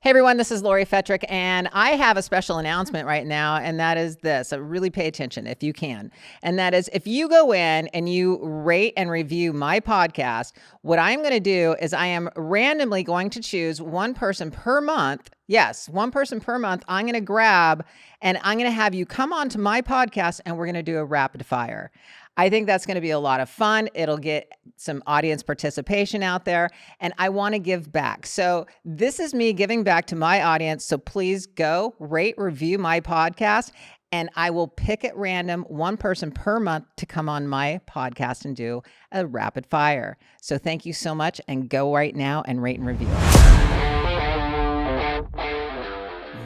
Hey everyone, this is Lori Fetrick, and I have a special announcement right now, and that is this. So really pay attention if you can. And that is if you go in and you rate and review my podcast, what I'm going to do is I am randomly going to choose one person per month. Yes, one person per month. I'm going to grab and I'm going to have you come on to my podcast and we're going to do a rapid fire. I think that's going to be a lot of fun. It'll get some audience participation out there, and I want to give back. So this is me giving back to my audience. So please go rate, review my podcast, and I will pick at random one person per month to come on my podcast and do a rapid fire. So thank you so much, and go right now and rate and review.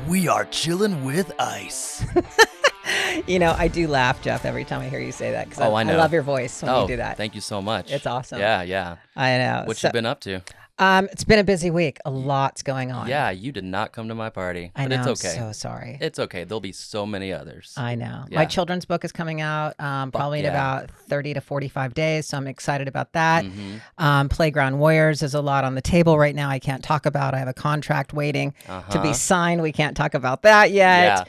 We are chilling with ice. You know, I do laugh, Jeff, every time I hear you say that because I love your voice when you do that. Thank you so much. It's awesome. Yeah. I know. What you been up to? It's been a busy week. A lot's going on. Yeah, you did not come to my party. I know. But it's okay. I'm so sorry. It's okay. There'll be so many others. I know. Yeah. My children's book is coming out probably in about 30 to 45 days, so I'm excited about that. Playground Warriors is a lot on the table right now I can't talk about. I have a contract waiting to be signed. We can't talk about that yet. Yeah.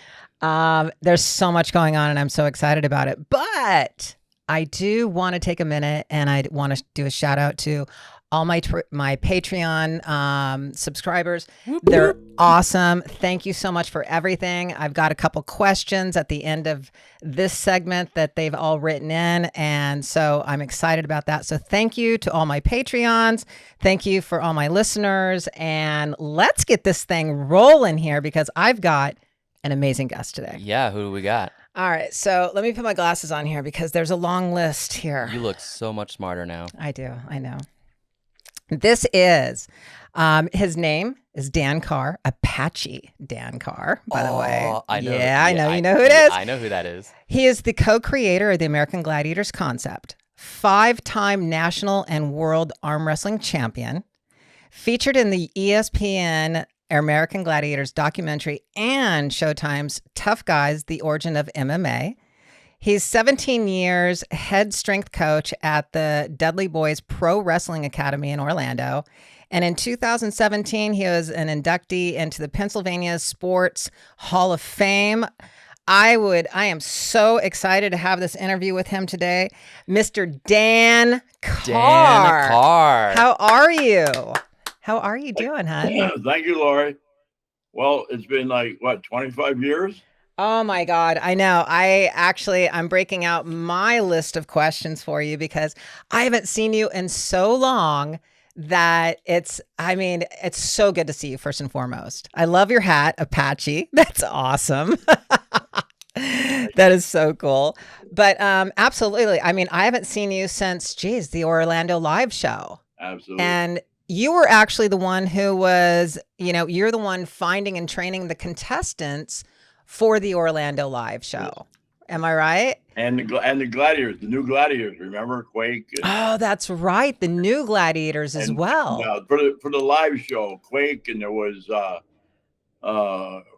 There's so much going on, and I'm so excited about it. But I do want to take a minute, and I want to do a shout out to all my Patreon subscribers. They're awesome. Thank you so much for everything. I've got a couple questions at the end of this segment that they've all written in, and so I'm excited about that. So thank you to all my Patreons. Thank you for all my listeners, and let's get this thing rolling here because I've got an amazing guest today. Yeah, who do we got? All right, so let me put my glasses on here because there's a long list here. You look so much smarter now. I do. I know. This is, his name is Dan Carr, Apache Dan Carr, by the way. I know. Yeah, I know. You know who it is? I know who that is. He is the co-creator of the American Gladiators concept, 5-time national and world arm wrestling champion, featured in the ESPN American Gladiators documentary and Showtime's Tough Guys, The Origin of MMA. He's 17 years head strength coach at the Dudley Boys Pro Wrestling Academy in Orlando. And in 2017, he was an inductee into the Pennsylvania Sports Hall of Fame. I am so excited to have this interview with him today. Mr. Dan Carr. Dan Carr. How are you? How are you doing, hon? Thank you, Lori. Well, it's been 25 years? Oh my God. I know. I'm breaking out my list of questions for you because I haven't seen you in so long that it's so good to see you first and foremost. I love your hat, Apache. That's awesome. That is so cool. But absolutely. I haven't seen you since, the Orlando live show. Absolutely. And you were actually the one who was, you're the one finding and training the contestants for the Orlando live show. Am I right? And the Gladiators, the new Gladiators, remember Quake? Oh, that's right. The new Gladiators as well. For the live show, Quake, and there was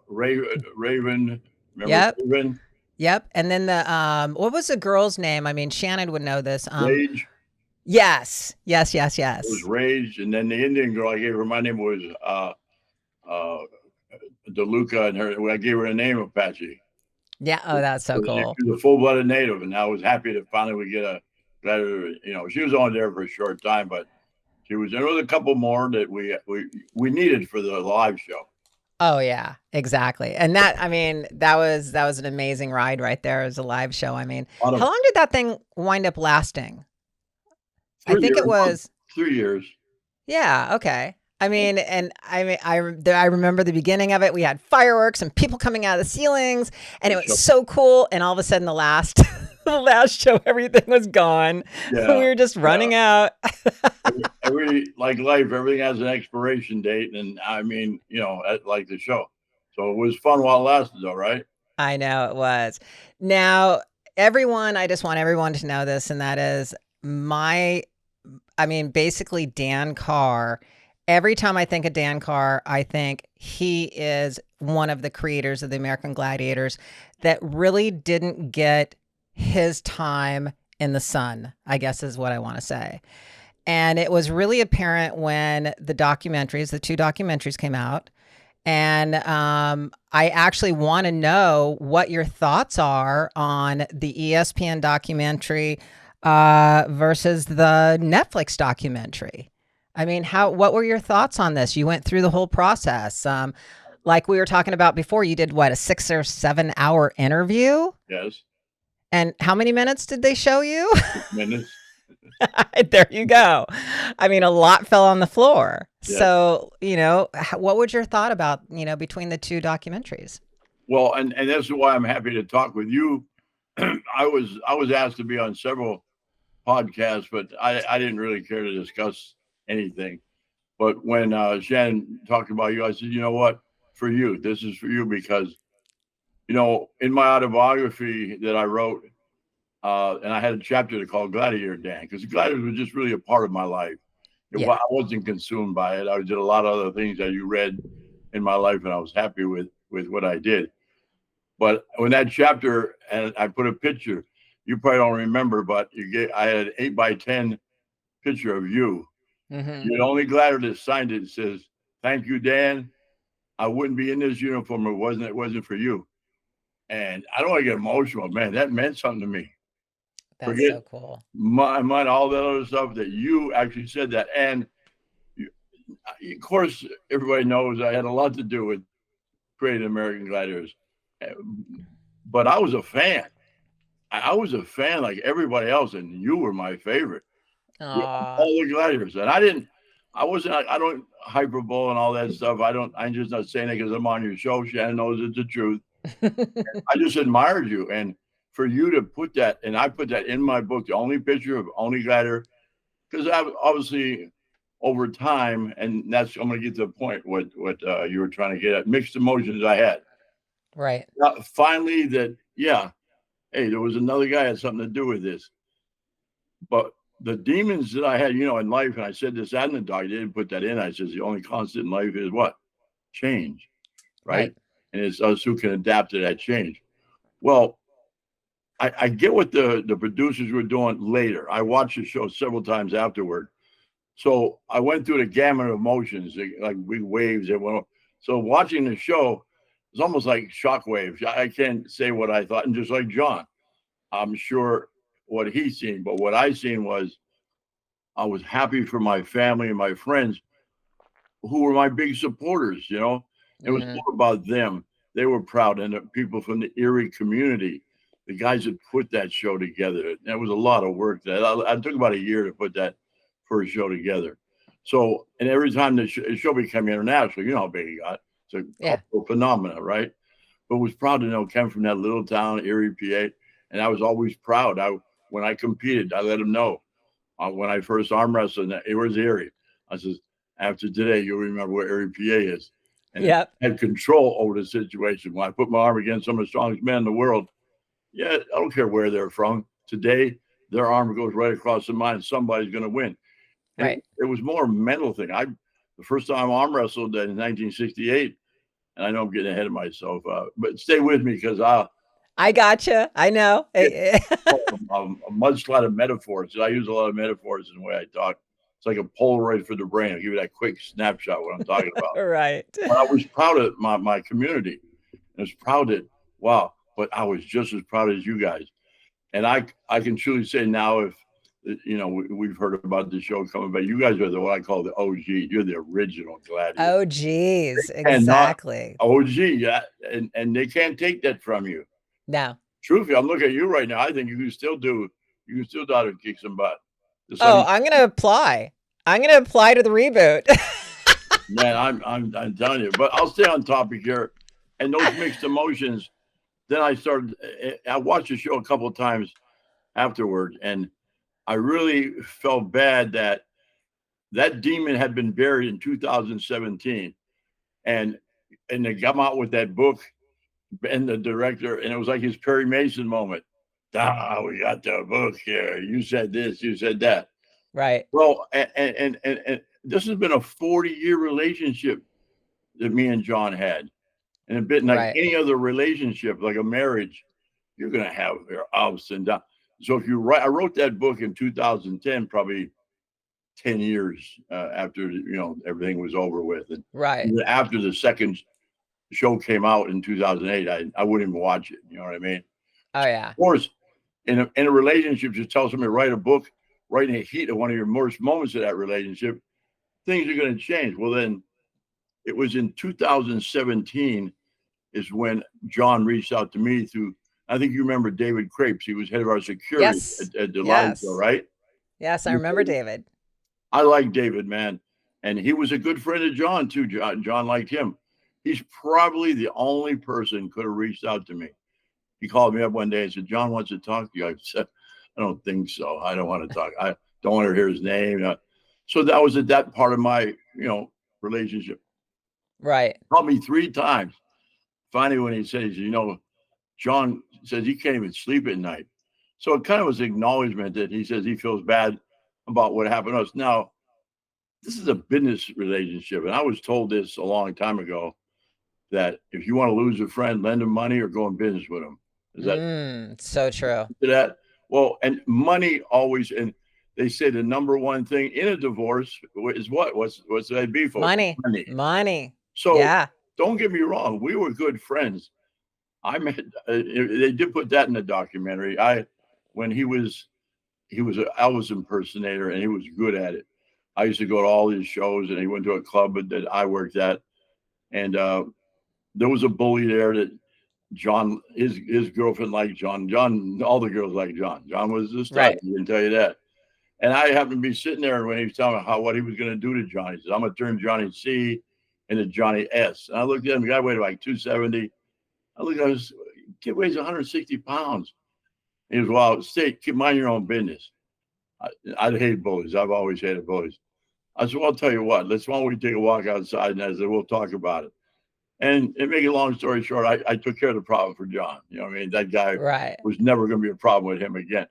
Raven. Remember Raven? Yep. And then the what was the girl's name? Shannon would know this. Rage. Yes. It was Rage, and then the Indian girl I gave her, my name was DeLuca, and I gave her the name Apache. Yeah. Oh, that's so cool. She was a full-blooded native, and I was happy to finally get a gladiator. She was on there for a short time, but there was a couple more that we needed for the live show. Oh yeah, exactly. And that was an amazing ride right there as a live show. How long did that thing wind up lasting? I think it was 3 years. Yeah. Okay. I remember the beginning of it. We had fireworks and people coming out of the ceilings, and it was so cool. And all of a sudden, the last show, everything was gone. Yeah, we were just running out. Like life, everything has an expiration date, and like the show. So it was fun while it lasted, though, right? I know it was. Now, I just want everyone to know this, and that is basically Dan Carr. Every time I think of Dan Carr, I think he is one of the creators of the American Gladiators that really didn't get his time in the sun, I guess is what I want to say. And it was really apparent when the two documentaries came out. And I actually want to know what your thoughts are on the ESPN documentary versus the Netflix documentary. I mean, what were your thoughts on this? You went through the whole process. Like we were talking about before, you did what, a 6 or 7 hour interview? Yes. And how many minutes did they show you? Minutes. There you go. I mean, a lot fell on the floor. Yeah. So, what was your thought about, between the two documentaries? Well, and that's why I'm happy to talk with you. I was asked to be on several podcasts, but I didn't really care to discuss anything. But when Shannon talked about you, I said, you know what? For you, this is for you because, in my autobiography that I wrote, and I had a chapter called Gladiator Dan, because the Gladiators was just really a part of my life. I wasn't consumed by it. I did a lot of other things that you read in my life, and I was happy with what I did. But when that chapter, and I put a picture, you probably don't remember, but I had an 8x10 picture of you. Mm-hmm. You're the only gladiator that signed it. It says, "Thank you, Dan. I wouldn't be in this uniform if it wasn't for you." And I don't want to get emotional, man. That meant something to me. That's Forget so cool. my all that other stuff that you actually said that. And of course, everybody knows I had a lot to do with creating American Gladiators. But I was a fan. I was a fan like everybody else, and you were my favorite. All the Gladiators. And I don't hyperbole and all that stuff. I'm just not saying it because I'm on your show. Shannon knows it's the truth. I just admired you. And for you to put that, and I put that in my book, the only picture of only Gladiator, because obviously over time, and I'm going to get to the point what you were trying to get at, mixed emotions I had. Right. Finally, hey, there was another guy had something to do with this. But the demons that I had, in life, and I said this in the doc, I didn't put that in. I said, the only constant in life is what? Change, right? And it's us who can adapt to that change. Well, I get what the producers were doing later. I watched the show several times afterward. So I went through the gamut of emotions, like big waves that went. So watching the show was almost like shock waves. I can't say what I thought. And just like John, I'm sure what he's seen, but what I seen was I was happy for my family and my friends who were my big supporters. It was more about them. They were proud, and the people from the Erie community, the guys that put that show together. That was a lot of work. I took about a year to put that first show together. So, and every time the show became international, you know how big it got. It's a cultural phenomenon, right? But was proud to know Ken from that little town, Erie, PA. And I was always proud. When I competed, I let them know. When I first arm wrestled, it was Erie. I says, after today, you'll remember where Erie, PA is. And had control over the situation. When I put my arm against some of the strongest men in the world, I don't care where they're from. Today, their arm goes right across the mine. Somebody's going to win. Right. It was more a mental thing. The first time I arm wrestled in 1968, and I know I'm getting ahead of myself, but stay with me because I gotcha. I know. A mudslide of metaphors. I use a lot of metaphors in the way I talk. It's like a Polaroid for the brain. I'll give you that quick snapshot what I'm talking about. Right. But I was proud of my community. I was proud that, wow, but I was just as proud as you guys. And I can truly say now, if we've heard about the show coming back, you guys are what I call the OG. You're the original Gladiator. OGs, exactly. OG, yeah, and they can't take that from you. No. Truthfully, I'm looking at you right now. I think you can still out and kick some butt. I'm gonna apply. I'm gonna apply to the reboot. Man, I'm telling you. But I'll stay on topic here. And those mixed emotions. Then I watched the show a couple of times afterward, and I really felt bad that demon had been buried in 2017, and they come out with that book, and the director, and it was like his Perry Mason moment. We got the book here. You said this, you said that. Right. Well, and this has been a 40-year relationship that me and John had, and a bit like any other relationship, like a marriage, you're gonna have your ups and downs. So I wrote that book in 2010, probably 10 years after everything was over with, and after the second show came out in 2008, I wouldn't even watch it. You know what I mean? Oh yeah. Of course, in a relationship, just tell somebody to write a book right in the heat of one of your worst moments of that relationship, things are going to change. Well, then it was in 2017 is when John reached out to me through, I think you remember David Crapes. He was head of our security Yes. at the live show, Yes. right? Yes, I remember David. I like David, man. And he was a good friend of John, too. John liked him. He's probably the only person could have reached out to me. He called me up one day and said, John wants to talk to you. I said, I don't think so. I don't want to talk. I don't want to hear his name. So that was that part of my, relationship. Right. He called me 3 times. Finally, when he says, John says he can't even sleep at night. So it kind of was acknowledgement that he says he feels bad about what happened to us. Now, this is a business relationship. And I was told this a long time ago that if you want to lose a friend, lend him money or go in business with him. Is that so true? That? Well, and money always, and they say the number one thing in a divorce is what? What's that be for? Money. Money. So yeah. Don't get me wrong. We were good friends. I met, they did put that in the documentary. When he was an Elvis impersonator and he was good at it. I used to go to all these shows and he went to a club that I worked at. And there was a bully there that John, his girlfriend liked John. John, all the girls liked John. John was the stud. Right. He can tell you that. And I happened to be sitting there when he was telling me what he was going to do to Johnny. He said, I'm going to turn Johnny C into Johnny S. And I looked at him, the guy weighed like 270. I looked at him, kid weighs 160 pounds. He was, well, keep mind your own business. I hate bullies. I've always hated bullies. I said, well, I'll tell you what, why don't we take a walk outside? And I said, we'll talk about it. And make a long story short, I took care of the problem for John. You know what I mean? That guy was never going to be a problem with him again.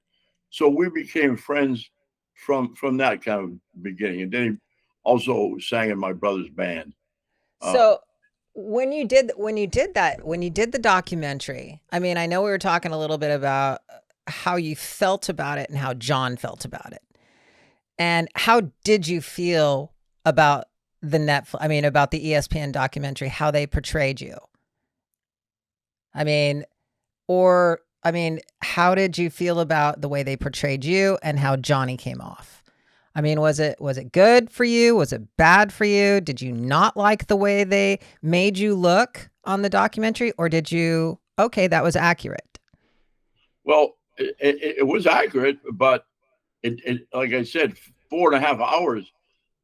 So we became friends from that kind of beginning. And then he also sang in my brother's band. So when you did the documentary, I mean, I know we were talking a little bit about how you felt about it and how John felt about it. And how did you feel about about the ESPN documentary, how they portrayed you? How did you feel about the way they portrayed you and how Johnny came off? I mean, was it good for you? Was it bad for you? Did you not like the way they made you look on the documentary, or did you, okay, that was accurate? Well, it was accurate, but it like I said, 4.5 hours.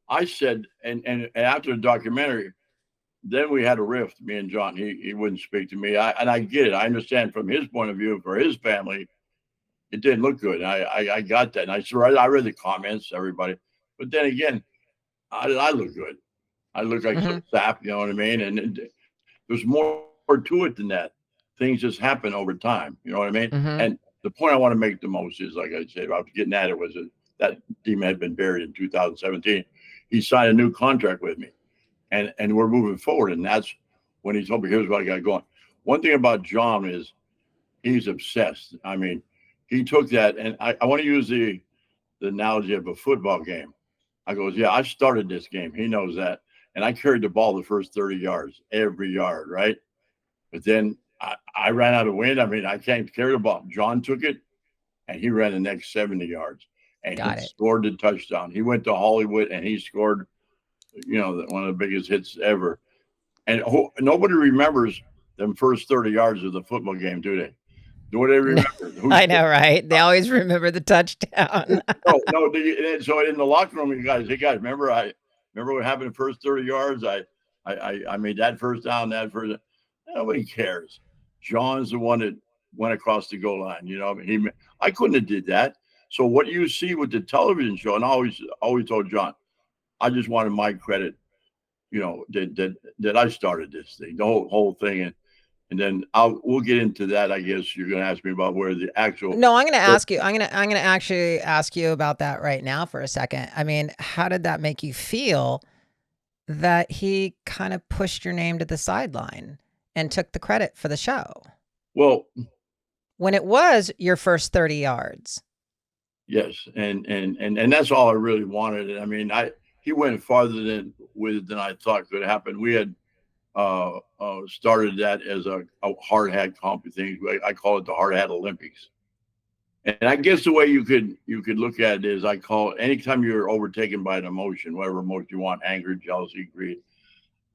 I said, and after the documentary, then we had a rift, me and John. He wouldn't speak to me. And I get it. I understand from his point of view, for his family, it didn't look good. I got that. And I read the comments, everybody. But then again, I look good. I look like some sap, you know what I mean? And there's more to it than that. Things just happen over time, you know what I mean? And the point I want to make the most is, like I said, about getting at it, was that Demon had been buried in 2017. He signed a new contract with me, and we're moving forward. And that's when he told me, here's what I got going. One thing about John is he's obsessed. I mean, he took that, and I want to use the analogy of a football game. I goes, yeah, I started this game. He knows that. And I carried the ball the first 30 yards, every yard, right? But then I ran out of wind. I mean, I can't carry the ball. John took it, and he ran the next 70 yards. And he scored the touchdown. He went to Hollywood, and he scored, one of the biggest hits ever. And nobody remembers them first 30 yards of the football game, do they? Do they remember? I know, right? They always remember the touchdown. No. So in the locker room, you guys, hey guys, remember what happened in the first 30 yards? I made that first down, that first. Nobody cares. John's the one that went across the goal line. I couldn't have did that. So what you see with the television show, and I always told John, I just wanted my credit, that I started this thing, the whole thing. And then we'll get into that. I guess you're going to ask me about where the actual. No, I'm going to ask you. I'm going to actually ask you about that right now for a second. I mean, how did that make you feel that he kind of pushed your name to the sideline and took the credit for the show? Well, when it was your first 30 yards. Yes, and that's all I really wanted. I mean, he went farther than I thought could happen. We had started that as a hard hat comp thing. I call it the hard hat Olympics. And I guess the way you could look at it is, I call it, anytime you're overtaken by an emotion, whatever emotion you want, anger, jealousy, greed,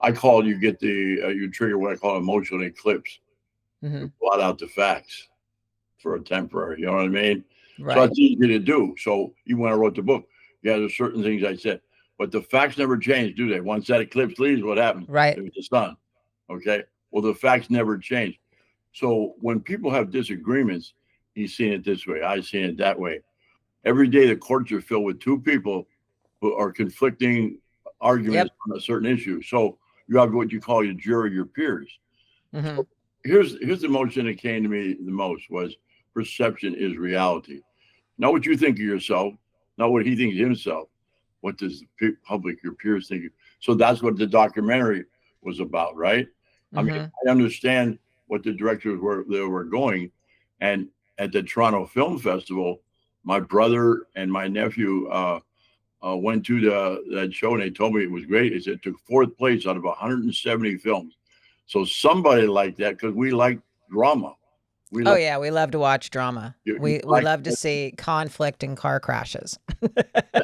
I call it, you get you trigger what I call emotional eclipse. Mm-hmm. You blot out the facts for a temporary, you know what I mean? Right. So that's easy to do. So even when I wrote the book, yeah, there's certain things I said, but the facts never change, do they? Once that eclipse leaves, what happens? Right. There's the sun. Okay. Well, the facts never change. So when people have disagreements, he's seen it this way, I've seen it that way. Every day the courts are filled with two people who are conflicting arguments on a certain issue. So you have what you call your jury, your peers. Mm-hmm. So here's the emotion that came to me the most was perception is reality. Not what you think of yourself, not what he thinks of himself. What does the public, your peers think? So that's what the documentary was about, right? Mm-hmm. I mean, I understand what the directors were going. And at the Toronto Film Festival, my brother and my nephew went to that show, and they told me it was great. They said it took fourth place out of 170 films. So somebody like that, because we like drama. We love to watch drama. We love to see conflict and car crashes.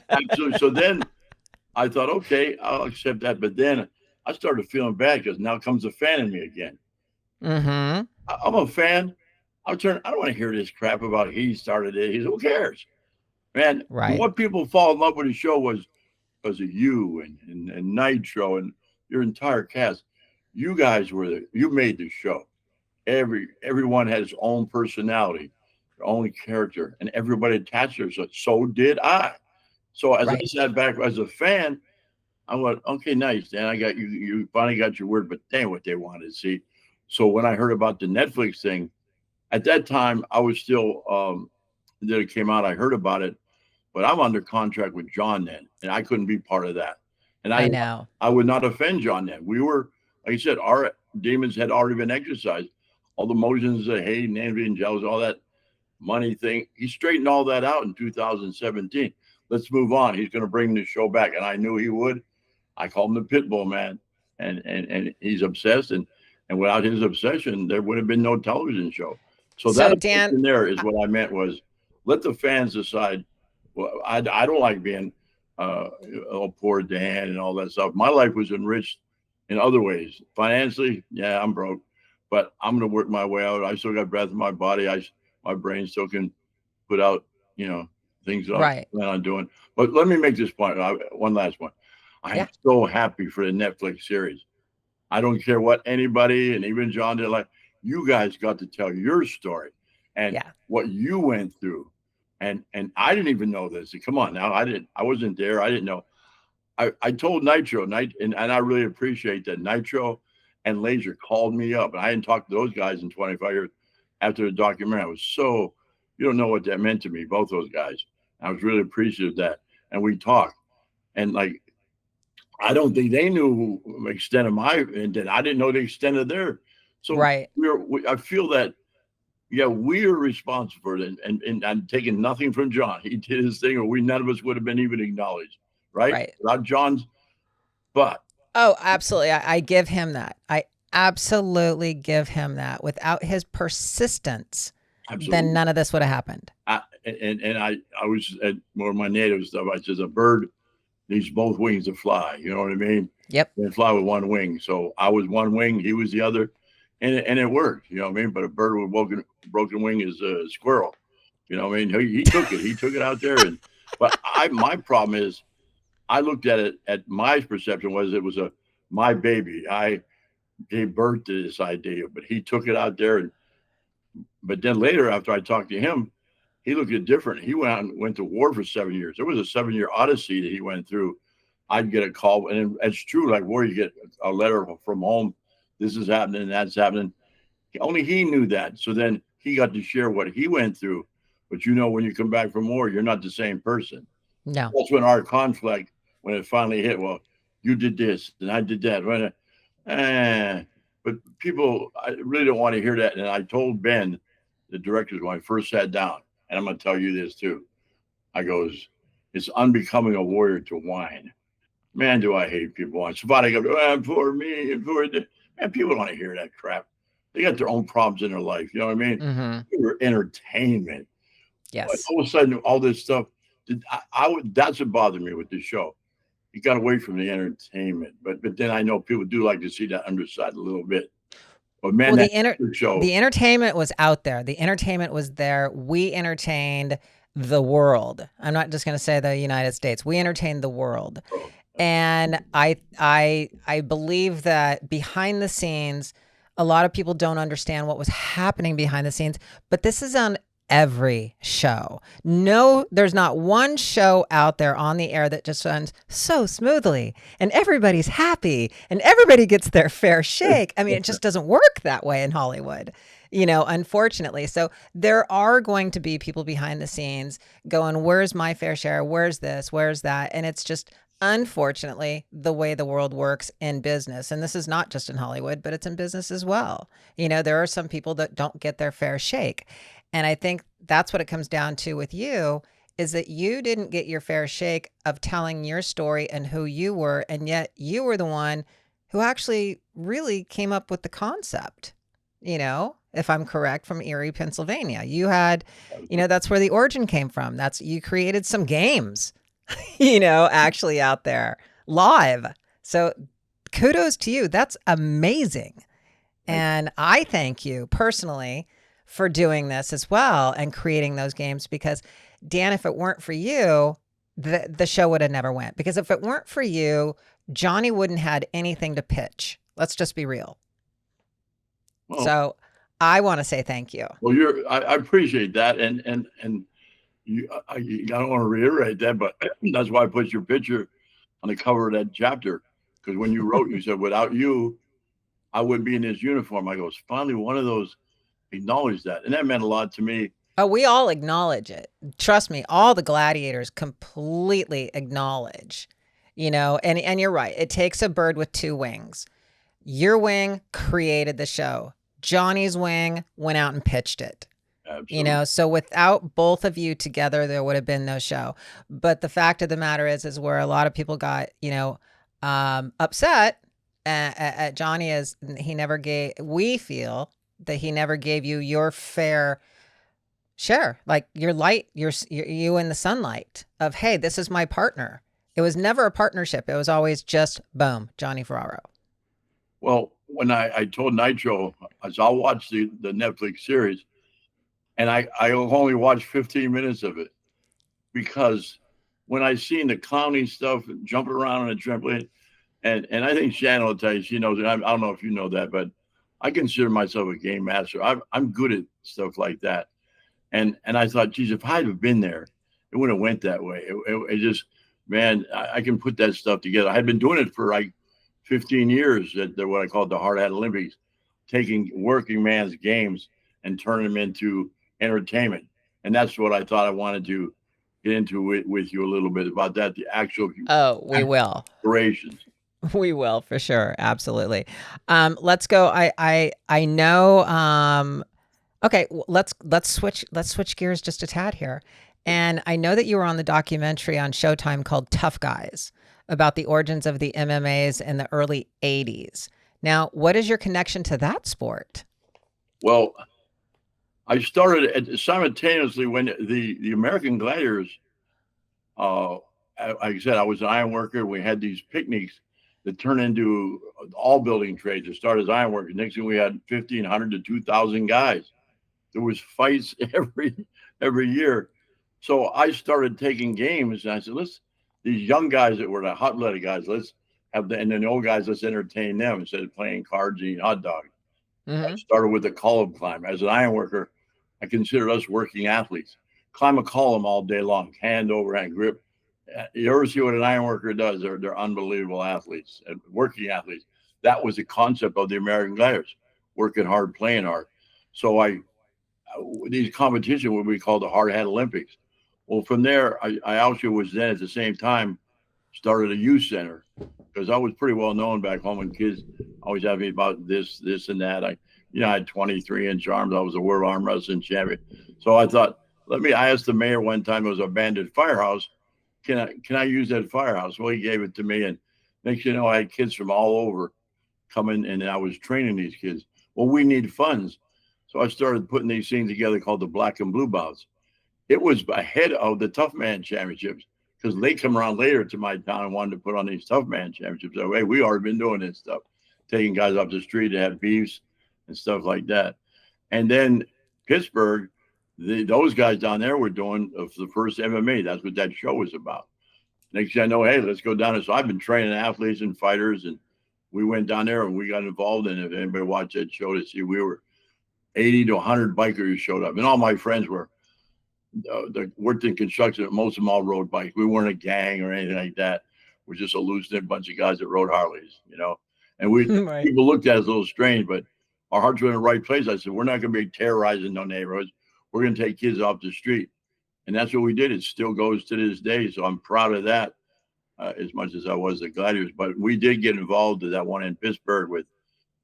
Absolutely. So then I thought, okay, I'll accept that. But then I started feeling bad because now comes the fan in me again. Mm-hmm. I'm a fan. I don't want to hear this crap about he started it. Who cares? Man, right. What people fall in love with the show was because of you and Nitro and your entire cast. You guys you made the show. Everyone had his own personality, their own character, and everybody attached themselves. So did I. So as I sat back as a fan, I went, okay, nice, Dan. I got you. You finally got your word, but damn, what they wanted to see. So when I heard about the Netflix thing, at that time I was still that it came out. I heard about it, but I'm under contract with John then, and I couldn't be part of that. And I know I would not offend John then. We were, like I said, our demons had already been exercised. All the emotions of hate and envy and jealousy, all that money thing. He straightened all that out in 2017. Let's move on. He's going to bring the show back, and I knew he would. I call him the Pitbull Man, and he's obsessed, and without his obsession, there would have been no television show. So that Dan, there is what I meant was, let the fans decide. Well, I don't like being all poor Dan and all that stuff. My life was enriched in other ways. Financially, yeah, I'm broke, but I'm going to work my way out. I still got breath in my body. My brain still can put out, things that I plan on doing. But let me make this point. One last one. I'm so happy for the Netflix series. I don't care what anybody, and even John did, like, you guys got to tell your story and what you went through. And I didn't even know this. Come on now. I wasn't there. I didn't know. I told Nitro, and I really appreciate that. Nitro and Laser called me up, and I hadn't talked to those guys in 25 years after the documentary. I was so, you don't know what that meant to me, both those guys. I was really appreciative of that. And we talked. And like, I don't think they knew the extent of and I didn't know the extent of their. So I feel that, we are responsible for it, and I'm taking nothing from John. He did his thing, or none of us would have been even acknowledged, right? Without John's, but. Oh, absolutely. I give him that. I absolutely give him that. Without his persistence, then none of this would have happened. I was at more of my native stuff. I said, a bird needs both wings to fly. You know what I mean? Yep. And fly with one wing. So I was one wing, he was the other, and it worked. You know what I mean? But a bird with broken wing is a squirrel. You know what I mean? He took it. He took it out there. But my problem is, I looked at it. At my perception was it was my baby. I gave birth to this idea, but he took it out there. But then later, after I talked to him, he looked at different. He went to war for 7 years. There was a 7-year odyssey that he went through. I'd get a call, and it's true, like where you get a letter from home. This is happening, that's happening. Only he knew that. So then he got to share what he went through. But when you come back from war, you're not the same person. No. That's when our conflict, when it finally hit, well, you did this and I did that. But people, I really don't want to hear that. And I told Ben, the director, when I first sat down, and I'm going to tell you this too. I goes, it's unbecoming a warrior to whine. Man, do I hate people whine. Somebody goes, poor me, poor. And people don't want to hear that crap. They got their own problems in their life. You know what I mean? Mm-hmm. For entertainment. But Yes. all of a sudden, all this stuff. That's what bothered me with this show. You got away from the entertainment, but then I know people do like to see that underside a little bit. But man, Well, that show. the entertainment was out there. The entertainment was there. We entertained the world. I'm not just going to say the United States. We entertained the world. Oh, And I believe that behind the scenes, a lot of people don't understand what was happening behind the scenes, but this is on every show. No, there's not one show out there on the air that just runs so smoothly and everybody's happy and everybody gets their fair shake. I mean, it just doesn't work that way in Hollywood, unfortunately. So there are going to be people behind the scenes going, where's my fair share? Where's this? Where's that? And it's just, unfortunately, the way the world works in business. And this is not just in Hollywood, but it's in business as well. There are some people that don't get their fair shake. And I think that's what it comes down to with you, is that you didn't get your fair shake of telling your story and who you were. And yet you were the one who actually really came up with the concept, if I'm correct, from Erie, Pennsylvania. You had, that's where the origin came from. You created some games, actually out there live. So kudos to you. That's amazing. And I thank you personally for doing this as well and creating those games, because Dan, if it weren't for you, the show would have never went, because if it weren't for you, Johnny wouldn't had anything to pitch. Let's just be real. Well, so I want to say thank you. Well, I appreciate that. And I don't want to reiterate that, but that's why I put your picture on the cover of that chapter. Because when you wrote, you said, without you, I wouldn't be in this uniform. I goes, finally, one of those acknowledged that. And that meant a lot to me. Oh, we all acknowledge it. Trust me, all the gladiators completely acknowledge, and you're right. It takes a bird with two wings. Your wing created the show. Johnny's wing went out and pitched it. Absolutely. So without both of you together, there would have been no show. But the fact of the matter is where a lot of people got, upset at Johnny is we feel that he never gave you your fair share, like your light, you in the sunlight of, hey, this is my partner. It was never a partnership. It was always just boom, Johnny Ferraro. Well, when I told Nitro, I'll watch the Netflix series, and I only watched 15 minutes of it, because when I seen the clowning stuff, jumping around on a trampoline, and I think Shannon will tell you, she knows it. I don't know if you know that, but I consider myself a game master. I'm good at stuff like that. And I thought, geez, if I'd have been there, it wouldn't have went that way. It just, man, I can put that stuff together. I had been doing it for like 15 years at what I call the Hard Hat Olympics, taking working man's games and turning them into entertainment. And that's what I thought I wanted to get into with you a little bit about that, the actual. Oh, we will. Operations. We will, for sure. Absolutely. Let's go. I know. Okay, let's switch gears just a tad here. And I know that you were on the documentary on Showtime called Tough Guys, about the origins of the MMAs in the early 80s. Now, what is your connection to that sport? Well, I started simultaneously when the American Gladiators, like I said, I was an iron worker. We had these picnics that turned into all building trades. It started as iron workers. Next thing we had 1,500 to 2,000 guys. There was fights every year. So I started taking games, and I said, these young guys that were the hot-blooded guys, let's have and then the old guys, let's entertain them instead of playing cards and eating hot dogs. Mm-hmm. I started with the column climb. As an iron worker, I considered us working athletes. Climb a column all day long, hand over hand grip. You ever see what an iron worker does? They're unbelievable athletes, working athletes. That was the concept of the American Gladiators, working hard, playing hard. So these competitions would be called the Hard Hat Olympics. Well, from there, I also was then at the same time started a youth center, because I was pretty well known back home, and kids always asked me about this and that. I had 23-inch arms. I was a world arm wrestling champion. So I thought, I asked the mayor one time, it was an abandoned firehouse. Can I use that firehouse? Well, he gave it to me, and next you know, I had kids from all over coming, and I was training these kids. Well, we need funds. So I started putting these things together called the Black and Blue Bouts. It was ahead of the Tough Man Championships because they come around later to my town and wanted to put on these Tough Man Championships. So, hey, we already been doing this stuff, taking guys off the street to have beefs and stuff like that. And then Pittsburgh, those guys down there were doing the first MMA. That's what that show was about. Next thing I know, hey, let's go down there. So I've been training athletes and fighters, and we went down there and we got involved in it. If anybody watched that show to see, we were 80 to 100 bikers showed up, and all my friends were worked in construction. Most of them all rode bikes. We weren't a gang or anything like that. We're just a loose-knit bunch of guys that rode Harleys, And Right. people looked at us a little strange, but our hearts were in the right place. I said, we're not going to be terrorizing no neighborhoods. We're going to take kids off the street. And that's what we did. It still goes to this day. So I'm proud of that as much as I was the Gladiators. But we did get involved in that one in Pittsburgh with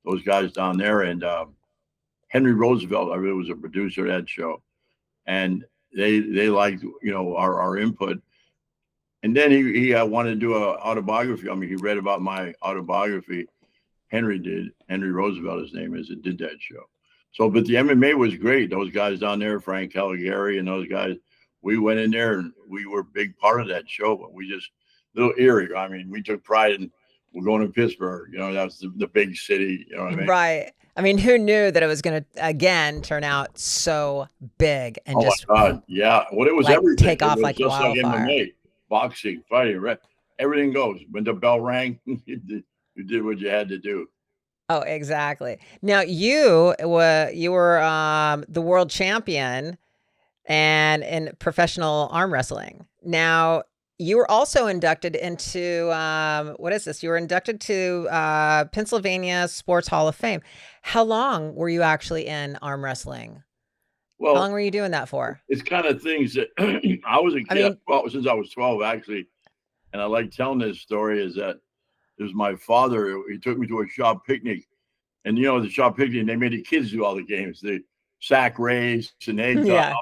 those guys down there. And Henry Roosevelt, I really was a producer of that show. And they liked, our input. And then he wanted to do an autobiography. I mean, he read about my autobiography. Henry did. Henry Roosevelt, his name is, and did that show. So, but the MMA was great. Those guys down there, Frank Caligari and those guys, we went in there and we were a big part of that show. But we just, a little eerie. I mean, we took pride in, we're going to Pittsburgh. That's the big city. You know what I mean? Right. I mean, who knew that it was going to, again, turn out so big and just my God. Yeah. Well, it was like everything. take off like just wildfire. Like MMA, boxing, fighting, everything goes. When the bell rang, you did what you had to do. Oh, exactly. Now you were the world champion and in professional arm wrestling. Now you were also inducted into what is this? You were inducted to Pennsylvania Sports Hall of Fame. How long were you actually in arm wrestling? Well, how long were you doing that for? It's kind of things that I was a kid, since I was 12 actually, and I like telling this story is that it was my father. He took me to a shop picnic, and the shop picnic, they made the kids do all the games, the sack race and egg Yeah.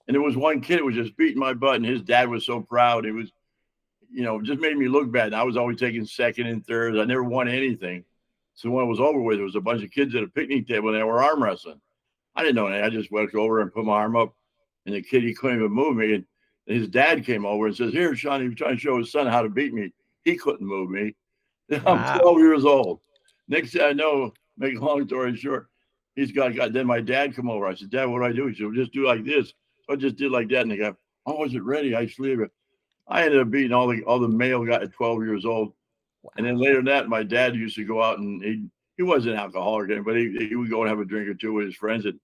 And there was one kid who was just beating my butt, and his dad was so proud. He was, just made me look bad. And I was always taking second and third. I never won anything. So when it was over with, there was a bunch of kids at a picnic table, and they were arm wrestling. I didn't know anything. I just went over and put my arm up, and the kid, he couldn't even move me. And his dad came over and says, "Here, Sean, he was trying to show his son how to beat me. He couldn't move me." Wow. I'm 12 years old. Next thing I know, make a long story short, he's got. Then my dad come over. I said, "Dad, what do I do?" He said, "Well, just do like this." So I just did like that, and they go, "Oh, is it ready?" I sleep it. I ended up beating all the male guys at 12 years old. Wow. And then later than that, my dad used to go out, and he wasn't an alcoholic, but he would go and have a drink or two with his friends. And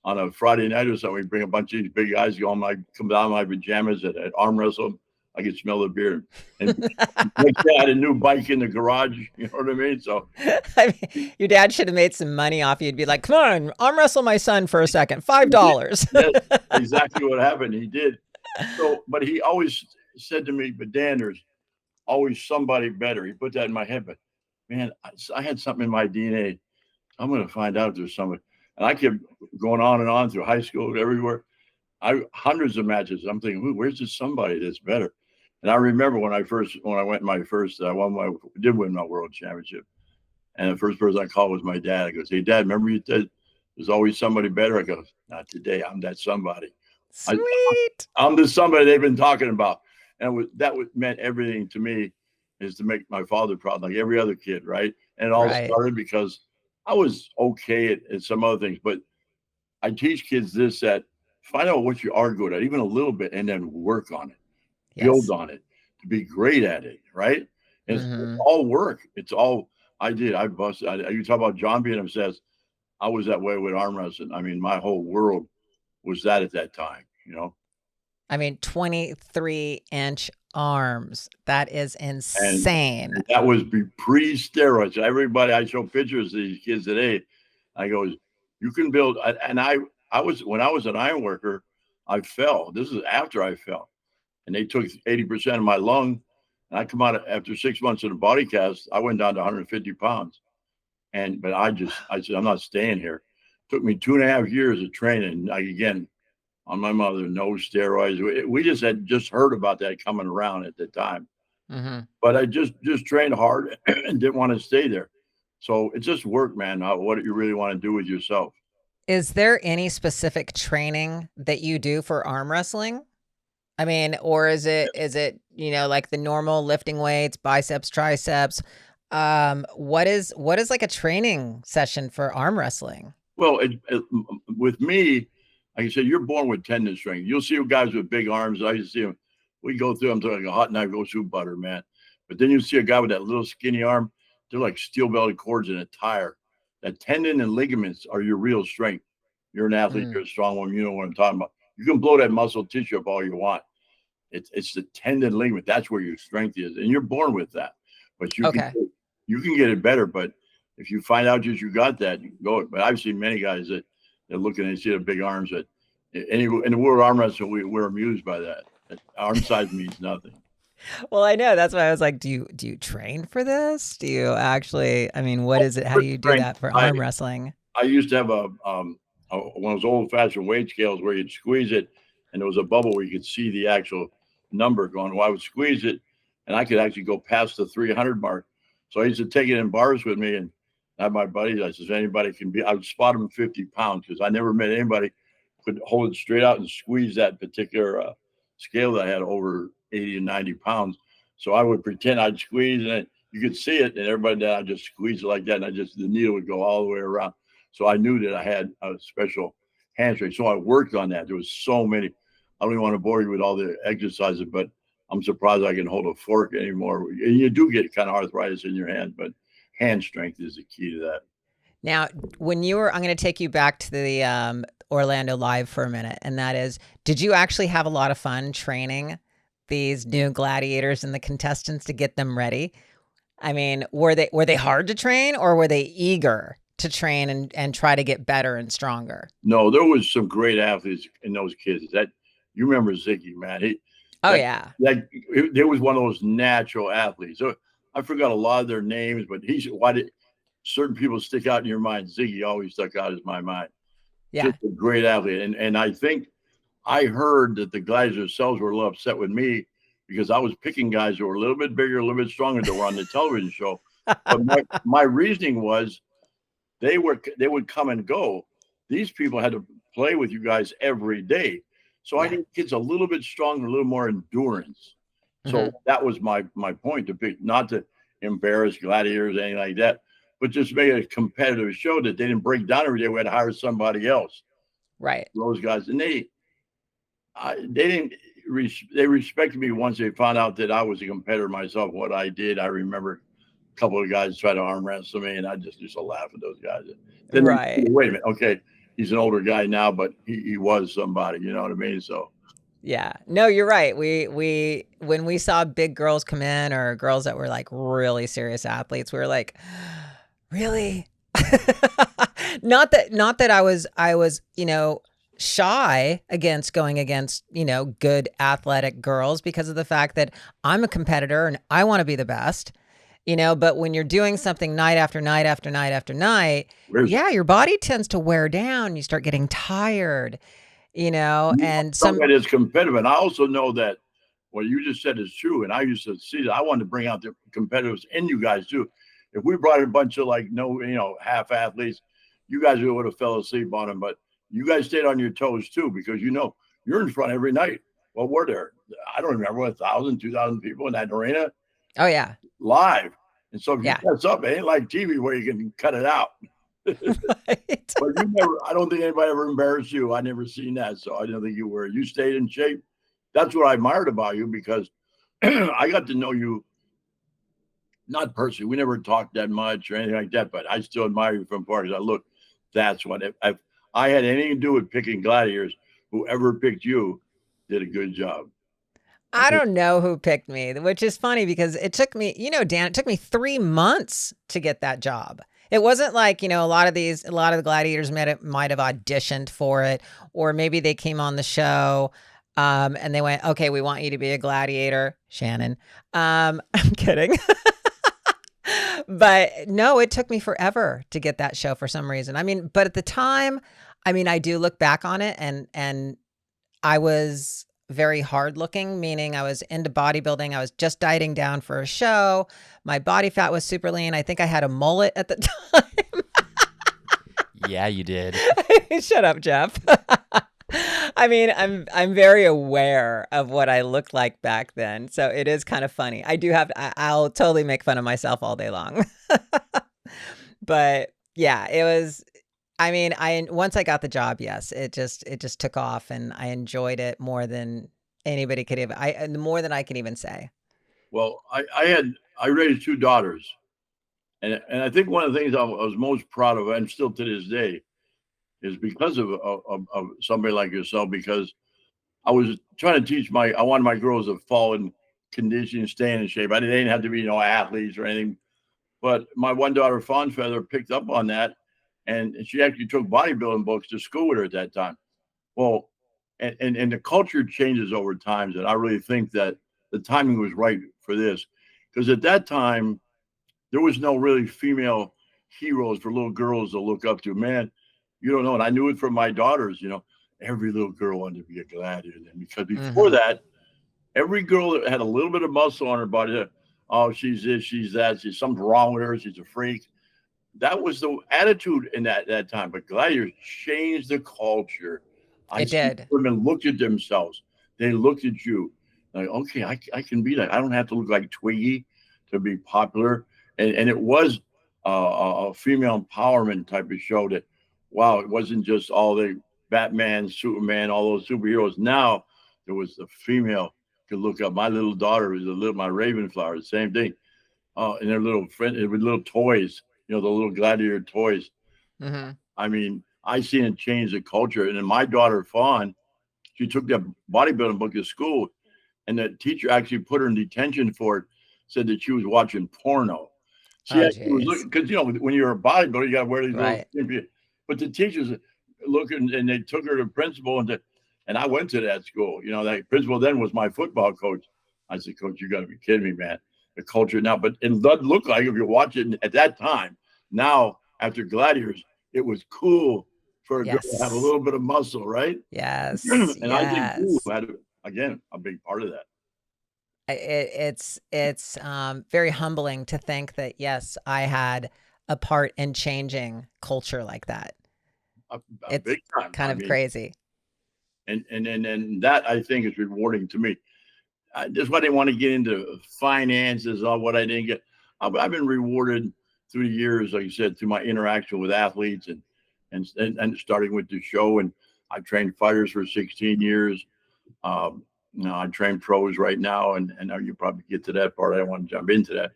on a Friday night or something, we bring a bunch of these big guys, come down in my pajamas at arm wrestle. I could smell the beer. And I had a new bike in the garage. You know what I mean? So your dad should have made some money off you. You'd be like, "Come on, arm wrestle my son for a second, $5." Yes, exactly what happened. He did. So, but he always said to me, "But Dan, there's always somebody better." He put that in my head. But man, I had something in my DNA. I'm going to find out if there's somebody. And I kept going on and on through high school, everywhere. Hundreds of matches. I'm thinking, where's this somebody that's better? And I remember when I went I did win my world championship. And the first person I called was my dad. I goes, "Hey, Dad, remember you said there's always somebody better?" I go, "Not today. I'm that somebody." Sweet. I'm the somebody they've been talking about. And that meant everything to me, is to make my father proud, like every other kid, right? And it all started because I was okay at some other things, but I teach kids this, that find out what you are good at, even a little bit, and then work on it, build on it, to be great at it, right? And it's all work. It's all I did. I busted. You talk about John being obsessed. I was that way with arm wrestling. I mean, my whole world was that at that time, I mean, 23-inch arms. That is insane. And that was pre-steroids. Everybody, I show pictures of these kids today. I go, you can build. And when I was an iron worker, I fell. This is after I fell. And they took 80% of my lung. And I come out after 6 months in a body cast, I went down to 150 pounds. But I said, I'm not staying here. It took me 2.5 years of training. Again, on my mother, no steroids. We just heard about that coming around at the time. But I just trained hard and didn't want to stay there. So it's just work, man. What you really want to do with yourself. Is there any specific training that you do for arm wrestling? I mean, or is it, like the normal lifting weights, biceps, triceps? What is like a training session for arm wrestling? Well, with me, like I said, you're born with tendon strength. You'll see guys with big arms. I used to see them. We go through them to like a hot knife goes through butter, man. But then you see a guy with that little skinny arm. They're like steel belted cords in a tire. That tendon and ligaments are your real strength. You're an athlete. You're a strong one. You know what I'm talking about. You can blow that muscle tissue up all you want. It's the tendon ligament. That's where your strength is, and you're born with that. But you can get it better. But if you find out just you got that, you can go. But I've seen many guys that look and they see the big arms. That in the world of arm wrestling, we're amused by that. Arm size means nothing. Well, I know. That's why I was like, do you train for this? Do you actually, I mean, what is it? How do you do that for arm wrestling? I used to have one of those old fashioned weight scales where you'd squeeze it and there was a bubble where you could see the actual number going. Well, I would squeeze it and I could actually go past the 300 mark. So I used to take it in bars with me and have my buddies. I said, anybody can be, I would spot them 50 pounds because I never met anybody could hold it straight out and squeeze that particular scale that I had over 80 and 90 pounds. So I would pretend I'd squeeze and you could see it and everybody did. I'd just squeeze it like that. And the needle would go all the way around. So I knew that I had a special hand strength. So I worked on that. There was so many. I don't even want to bore you with all the exercises, but I'm surprised I can hold a fork anymore. And you do get kind of arthritis in your hand, but hand strength is the key to that. Now, I'm going to take you back to the Orlando Live for a minute. And that is, did you actually have a lot of fun training these new gladiators and the contestants to get them ready? I mean, were they hard to train or were they eager to train and try to get better and stronger? No, there was some great athletes in those kids. That you remember Ziggy, man. There was one of those natural athletes. So I forgot a lot of their names, but why did certain people stick out in your mind? Ziggy always stuck out in my mind. Yeah. Just a great athlete. And I think I heard that the Gladiators themselves were a little upset with me because I was picking guys who were a little bit bigger, a little bit stronger that were on the television show. But my reasoning was they would come and go. These people had to play with you guys every day. So I need kids a little bit stronger, a little more endurance. So that was my point, to pick, not to embarrass gladiators, anything like that, but just make a competitive show that they didn't break down every day. We had to hire somebody else. Right. Those guys. And they respected me once they found out that I was a competitor myself, what I did. I remember a couple of guys tried to arm wrestle me, and I just used to laugh at those guys. Then wait a minute. Okay. He's an older guy now, but he was somebody, you know what I mean? So. Yeah, no, you're right. We when we saw big girls come in or girls that were like really serious athletes, we were like, really? Not that I was, shy against going against, good athletic girls because of the fact that I'm a competitor and I want to be the best. But when you're doing something night after night after night after night, your body tends to wear down. You start getting tired, and somebody is competitive. And I also know that what you just said is true. And I used to see that. I wanted to bring out the competitors in you guys too. If we brought in a bunch of half athletes, you guys would have fell asleep on them. But you guys stayed on your toes too, because you're in front every night. Well, we're there. I don't remember 1,000, 2,000 people in that arena. Oh yeah. Live. And so if you mess up, it ain't like TV where you can cut it out. Right. But I don't think anybody ever embarrassed you. I never seen that. So I don't think you were. You stayed in shape. That's what I admired about you, because I got to know you, not personally. We never talked that much or anything like that, but I still admire you from far. Because that's what, if I had anything to do with picking gladiators, whoever picked you did a good job. I don't know who picked me, which is funny because it took me, Dan, it took me 3 months to get that job. It wasn't like, a lot of the gladiators might have auditioned for it, or maybe they came on the show and they went, okay, we want you to be a gladiator, Shannon. I'm kidding. But no, it took me forever to get that show for some reason. I mean, but at the time, I do look back on it and I was very hard looking, meaning I was into bodybuilding. I was just dieting down for a show. My body fat was super lean. I think I had a mullet at the time. Yeah, you did. Shut up, Jeff. I mean, I'm very aware of what I looked like back then, so it is kind of funny. I'll totally make fun of myself all day long. But yeah, it was. I mean, once I got the job, yes, it just took off, and I enjoyed it more than anybody could even. More than I can even say. Well, I raised two daughters, and I think one of the things I was most proud of, and still to this day, is because of somebody like yourself. Because I was trying to teach I wanted my girls to fall in condition, stay in shape. I didn't have to be athletes or anything, but my one daughter, Fawn Feather, picked up on that, and she actually took bodybuilding books to school with her at that time. Well, and the culture changes over time, and I really think that the timing was right for this, because at that time there was no really female heroes for little girls to look up to. Man, you don't know, and I knew it from my daughters. Every little girl wanted to be a gladiator, and because before that, every girl that had a little bit of muscle on her body, oh, she's this, she's that, something's wrong with her, she's a freak. That was the attitude in that time. But Gladiators changed the culture. It did. Women looked at themselves. They looked at you like, okay, I can be that. I don't have to look like Twiggy to be popular. And it was a female empowerment type of show that, wow, it wasn't just all the Batman, Superman, all those superheroes. Now there was the female could look up. My little daughter was my Ravenflower, the same thing. And their little friend with little toys, the little gladiator toys. Mm-hmm. I mean, I seen it change the culture. And then my daughter, Fawn, she took that bodybuilding book to school, and the teacher actually put her in detention for it, said that she was watching porno. She actually was looking, because, when you're a bodybuilder, you got to wear these little, but the teachers looking, and they took her to principal, and I went to that school. That principal then was my football coach. I said, Coach, you got to be kidding me, man. The culture now, but it doesn't look like, if you watch it at that time. Now, after Gladiators, it was cool for a girl to have a little bit of muscle, right? Yes. And I think you had, again, a big part of that. It's very humbling to think that, yes, I had a part in changing culture like that. It's big time. Kind of crazy. And that, I think, is rewarding to me. That's why I didn't want to get into finances or what I didn't get. I've been rewarded through the years, like you said, through my interaction with athletes and starting with the show. And I trained fighters for 16 years. I train pros right now, and you probably get to that part. I don't want to jump into that,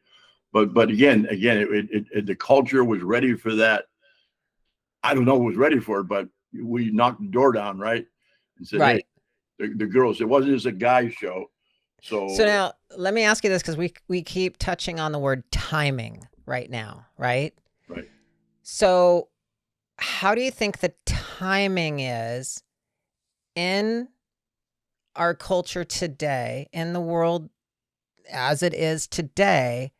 but again, the culture was ready for that. I don't know who was ready for it, but we knocked the door down, right? And said, right. Hey, the girls, it wasn't just a guy show. So now let me ask you this, because we keep touching on the word timing right now, right? Right. So how do you think the timing is in our culture today, in the world as it is today?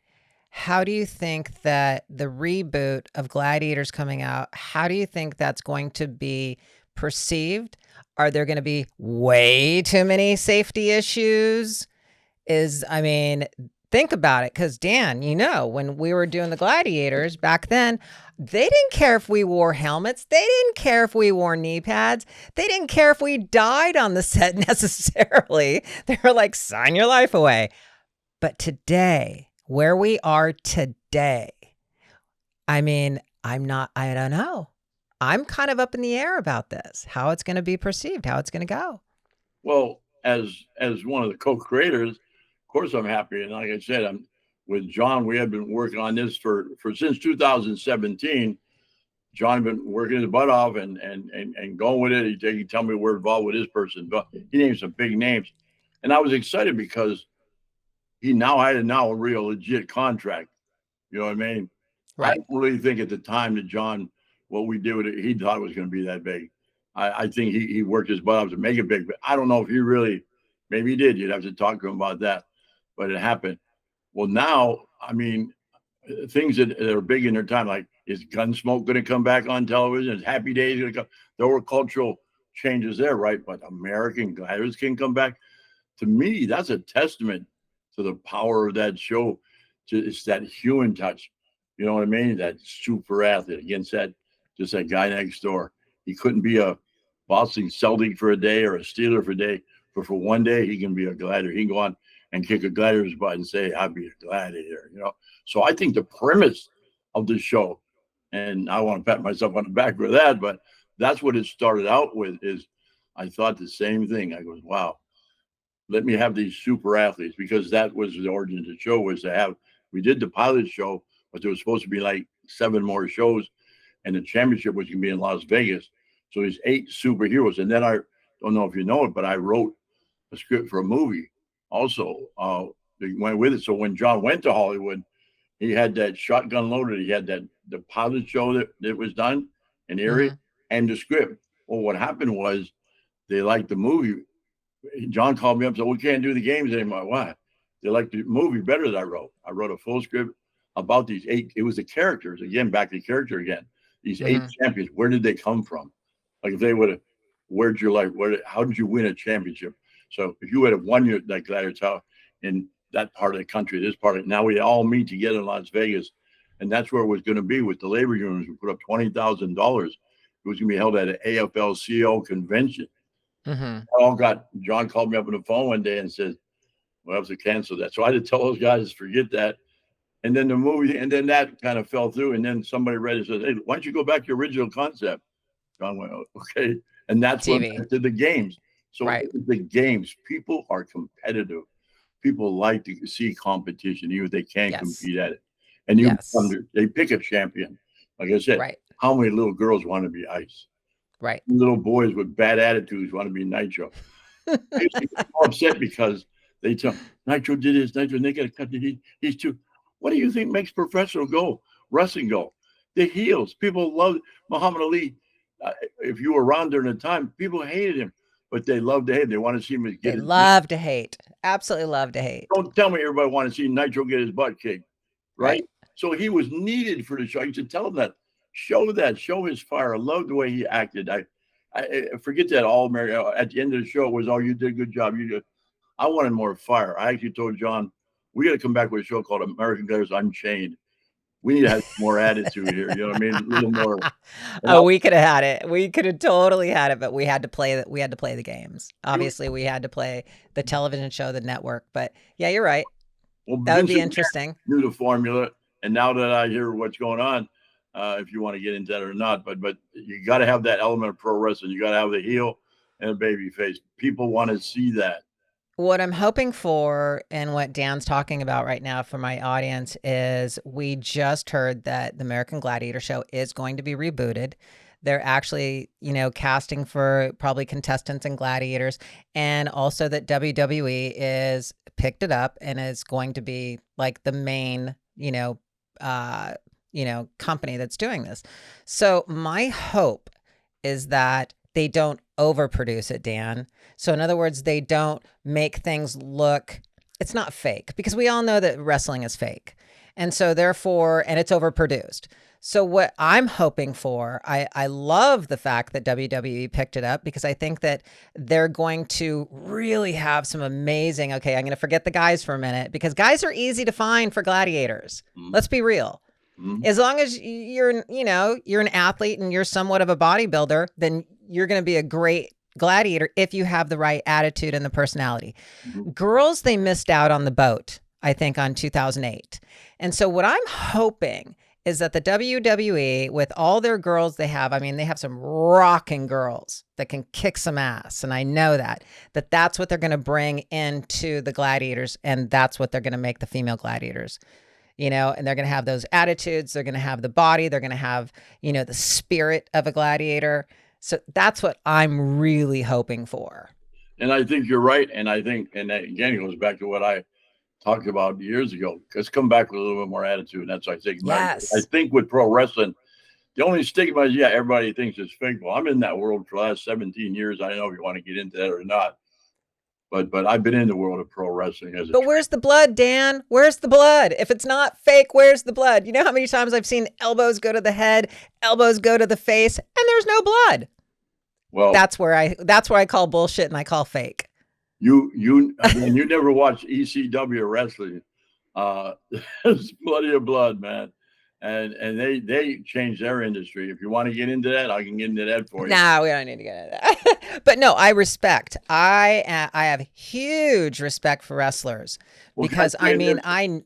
How do you think that the reboot of Gladiators coming out, how do you think that's going to be perceived? Are there going to be way too many safety issues? Think about it, because Dan, when we were doing the Gladiators back then, they didn't care if we wore helmets. They didn't care if we wore knee pads. They didn't care if we died on the set necessarily. They were like, sign your life away. But today, where we are today, I don't know. I'm kind of up in the air about this, how it's going to be perceived, how it's going to go. Well, as one of the co-creators, of course I'm happy. And like I said, I'm with John. We have been working on this for since 2017. John had been working his butt off and going with it. He tell me we're involved with this person, but he named some big names. And I was excited because he now had a real legit contract. You know what I mean? Right. I don't really think at the time that John, what we did with it, he thought it was going to be that big. I think he worked his butt off to make it big, but I don't know if he really, maybe he did. You'd have to talk to him about that, but it happened. Well, now, things that are big in their time, like, is Gunsmoke going to come back on television? Is Happy Days going to come? There were cultural changes there, right? But American Gladiators can come back. To me, that's a testament to the power of that show. It's that human touch. You know what I mean? That super athlete against that, just that guy next door. He couldn't be a Boston Celtic for a day or a Steeler for a day, but for one day he can be a Gladiator. He can go on and kick a Gladiator's butt and say, "I'll be a Gladiator." You know. So I think the premise of the show, and I want to pat myself on the back for that, but that's what it started out with. Is I thought the same thing. I goes, "Wow, let me have these super athletes," because that was the origin of the show, was to have, we did the pilot show, but there was supposed to be like 7 more shows, and the championship was going to be in Las Vegas. So there's 8 superheroes. And then I don't know if you know it, but I wrote a script for a movie also that went with it. So when John went to Hollywood, he had that shotgun loaded. He had the pilot show that was done in Erie and the script. Well, what happened was they liked the movie. John called me up and said, "We can't do the games anymore." Why? They liked the movie better than I wrote. I wrote a full script about these 8. It was the characters again, back to character again. These 8 champions. Where did they come from? Like if they would have, where'd your life? How did you win a championship? So if you would have won that Gladiator title in that part of the country, this part of it, now we all meet together in Las Vegas, and that's where it was going to be with the labor unions. We put up $20,000. It was going to be held at an AFL-CIO convention. John called me up on the phone one day and said, "Well, I have to cancel that." So I had to tell those guys, forget that. And then the movie, and then that kind of fell through. And then somebody read it and said, "Hey, why don't you go back to your original concept?" John went, "Okay." And that's when I did the games. So the games, people are competitive. People like to see competition, even if they can't compete at it. And they pick a champion. Like I said, how many little girls want to be Ice? Right. Little boys with bad attitudes want to be Nitro. They used to get so upset because they tell Nitro did this, Nitro, and they got to cut he's too. What do you think makes professional wrestling go? The heels. People love Muhammad Ali. If you were around during the time, people hated him, but they loved to hate him. They want to see him get his love to hate. Absolutely love to hate. Don't tell me everybody want to see Nitro get his butt kicked, right? So he was needed for the show. You should tell him that. Show his fire. I love the way he acted. I forget that all American. At the end of the show, it was, "Oh, you did a good job." I wanted more fire. I actually told John, we got to come back with a show called American Gladiators Unchained. We need to have more attitude here. You know what I mean? A little more. We could have had it. We could have totally had it, but we had to play that. We had to play the games. Obviously, we had to play the television show, the network. But yeah, you're right. Well, that would be interesting. Knew the formula, and now that I hear what's going on, if you want to get into that or not, but you got to have that element of pro wrestling. You got to have the heel and a baby face. People want to see that. What I'm hoping for, and what Dan's talking about right now for my audience, is we just heard that the American Gladiator show is going to be rebooted. They're actually, casting for probably contestants and gladiators, and also that WWE is picked it up and is going to be like the main, company that's doing this. So my hope is that they don't overproduce it, Dan. So in other words, they don't make things look, it's not fake, because we all know that wrestling is fake. And so therefore, and it's overproduced. So what I'm hoping for, I love the fact that WWE picked it up, because I think that they're going to really have some amazing, I'm going to forget the guys for a minute, because guys are easy to find for gladiators. Let's be real. As long as you're an athlete and you're somewhat of a bodybuilder, then you're going to be a great gladiator if you have the right attitude and the personality. Girls, they missed out on the boat, I think, on 2008. And so what I'm hoping is that the WWE, with all their girls they have some rocking girls that can kick some ass. And I know that's what they're going to bring into the gladiators. And that's what they're going to make the female gladiators. And they're going to have those attitudes. They're going to have the body. They're going to have, the spirit of a gladiator. So that's what I'm really hoping for. And I think you're right. And I think, and that, again, it goes back to what I talked about years ago. Let's come back with a little bit more attitude. And that's what I think. Yes. I think with pro wrestling, the only stigma is, everybody thinks it's fake. Well, I'm in that world for the last 17 years. I don't know if you want to get into that or not. But I've been in the world of pro wrestling But where's the blood, Dan? Where's the blood? If it's not fake, where's the blood? You know how many times I've seen elbows go to the head, elbows go to the face, and there's no blood. Well, That's where I call bullshit and I call fake. you never watched ECW wrestling. There's plenty of blood, man. And they changed their industry. If you want to get into that, I can get into that for you. No, we don't need to get into that. But no, I respect. I have huge respect for wrestlers because I mean, I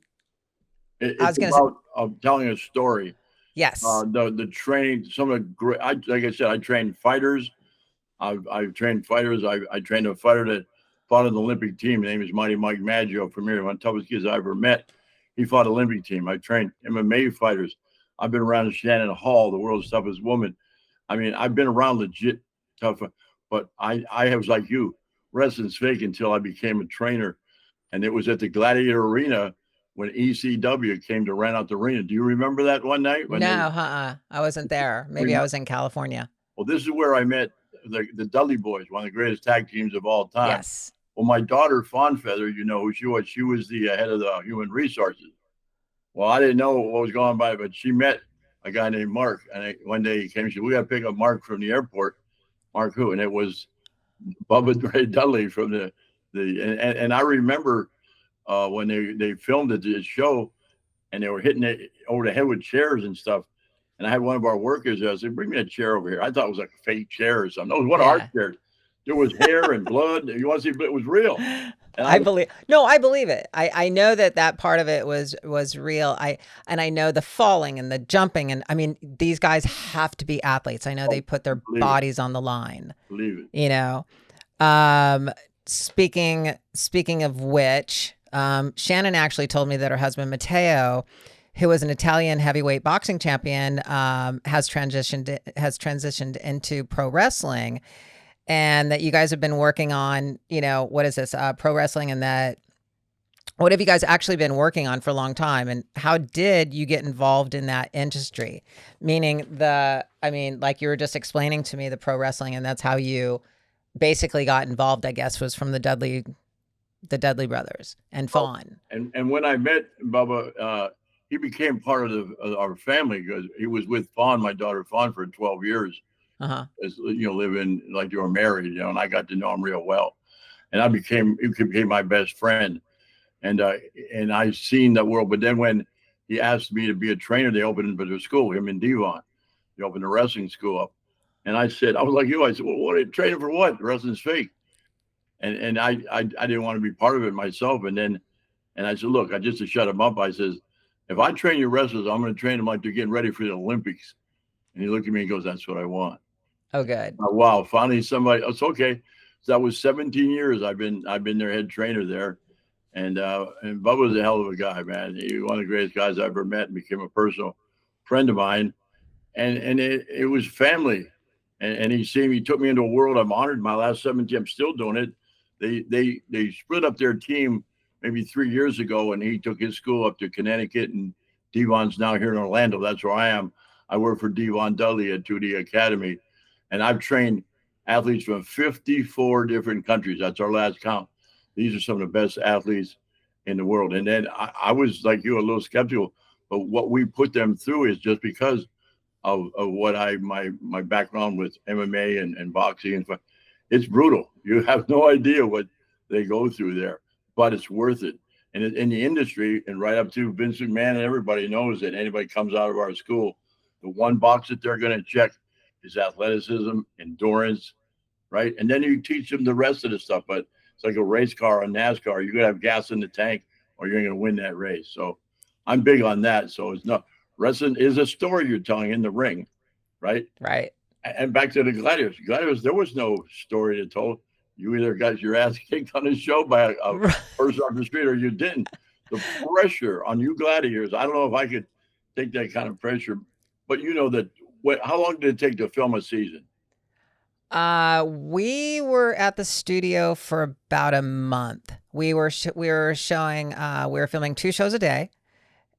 was going to say, I'm telling a story. yes. The training, some of the great, like I said, I trained fighters. I've trained fighters. I trained a fighter that fought on the Olympic team. His name is Mighty Mike Maggio from here. One of the toughest kids I ever met. He fought Olympic team. I trained MMA fighters. I've been around Shannon Hall, the world's toughest woman. I mean, I've been around legit tough, but I was like you, wrestling's fake until I became a trainer. And it was at the Gladiator Arena when ECW came to rent out the arena. Do you remember that one night? I wasn't there. Maybe I was in California. Well, this is where I met the Dudley Boys, one of the greatest tag teams of all time. Yes. Well, my daughter, Fawn Feather, you know who she was. She was the head of the human resources. Well, I didn't know what was going on by, but she met a guy named Mark. And one day he came and said, we got to pick up Mark from the airport. Mark who? And it was Bubba Ray Dudley from and I remember when they filmed the show and they were hitting it over the head with chairs and stuff. And I had one of our workers there. I said, bring me a chair over here. I thought it was like a fake chair or something. It was one of our chairs. There was hair and blood. You want to see, but it was real. And I believe it. I know that part of it was real. I know the falling and the jumping. And I mean, these guys have to be athletes. I know they put their bodies on the line. Believe it. You know, speaking of which, Shannon actually told me that her husband, Matteo, who was an Italian heavyweight boxing champion, has transitioned into pro wrestling. And that you guys have been working on, you know, what is this, pro wrestling, and that, what have you guys actually been working on for a long time? And how did you get involved in that industry? Meaning like you were just explaining to me the pro wrestling, and that's how you basically got involved, I guess, was from the Dudley brothers and Fawn. And when I met Bubba, he became part of our family because he was with Fawn, my daughter Fawn, for 12 years. As you know, living like you were married, you know, and I got to know him real well, and he became my best friend, and I seen that world. But then when he asked me to be a trainer, they opened a school, him and Devon, they opened a wrestling school up, and I was like you, I said, well, what are you training for? What? Wrestling's fake, and I didn't want to be part of it myself, and I said, look, just to shut him up, I says, if I train your wrestlers, I'm going to train them like they're getting ready for the Olympics, and he looked at me and goes, that's what I want. Oh, good. Wow. Finally, somebody. It's okay. So that was 17 years. I've been their head trainer there, and Bubba was a hell of a guy, man. He was one of the greatest guys I ever met, and became a personal friend of mine. And it was family. And he took me into a world. I'm honored. My last 17, I'm still doing it. They split up their team maybe 3 years ago, and he took his school up to Connecticut, and Devon's now here in Orlando. That's where I am. I work for Devon Dudley at 2D Academy. And I've trained athletes from 54 different countries. That's our last count. These are some of the best athletes in the world. And then I was like you, a little skeptical, but what we put them through is just because of what my background with MMA and boxing and it's brutal. You have no idea what they go through there, but it's worth it. And in the industry, and right up to Vince McMahon, and everybody knows that anybody comes out of our school, the one box that they're going to check is athleticism, endurance, right? And then you teach them the rest of the stuff. But it's like a race car, a NASCAR. You're gonna have gas in the tank, or you're gonna win that race. So I'm big on that. So it's not, wrestling is a story you're telling in the ring, right? Right. And back to the Gladiators. There was no story to tell. You either got your ass kicked on the show by a person off the street, or you didn't. The pressure on you Gladiators. I don't know if I could take that kind of pressure, but you know that. How long did it take to film a season? We were at the studio for about a month. We were filming 2 shows a day.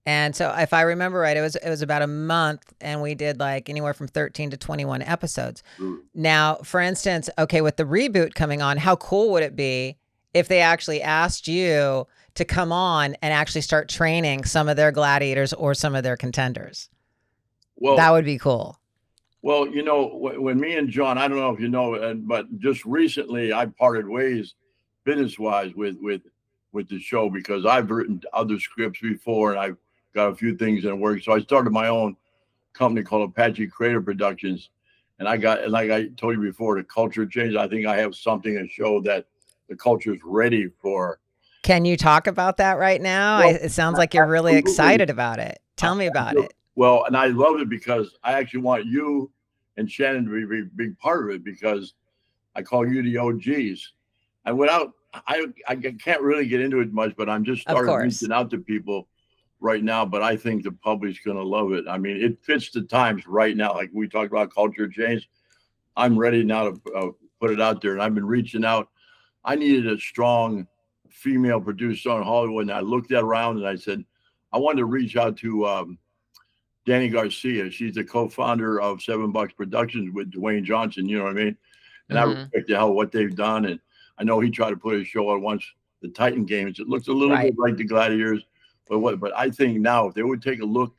And so if I remember right, it was about a month, and we did like anywhere from 13 to 21 episodes. Now, for instance, okay, with the reboot coming on, how cool would it be if they actually asked you to come on and actually start training some of their gladiators or some of their contenders? Well, that would be cool. Well, when me and John, I don't know if you know, but just recently I parted ways, business wise, with the show because I've written other scripts before and I've got a few things in the works. So I started my own company called Apache Creative Productions, and like I told you before, the culture changed. I think I have something to show that the culture is ready for. Can you talk about that right now? Well, It sounds like you're really absolutely. excited about it. Tell me about it. Well, and I love it because I actually want you and Shannon to be a big part of it because I call you the OGs. And I can't really get into it much, but I'm just Of starting course. reaching out to people right now. But I think the public's going to love it. I mean, it fits the times right now. Like we talked about culture change. I'm ready now to put it out there. And I've been reaching out. I needed a strong female producer in Hollywood. And I looked around and I said, I wanted to reach out to Danny Garcia. She's the co-founder of $7 Productions with Dwayne Johnson. You know what I mean? And I respect the hell what they've done. And I know he tried to put a show on once, the Titan Games. It looks a little bit like the Gladiators, but I think now if they would take a look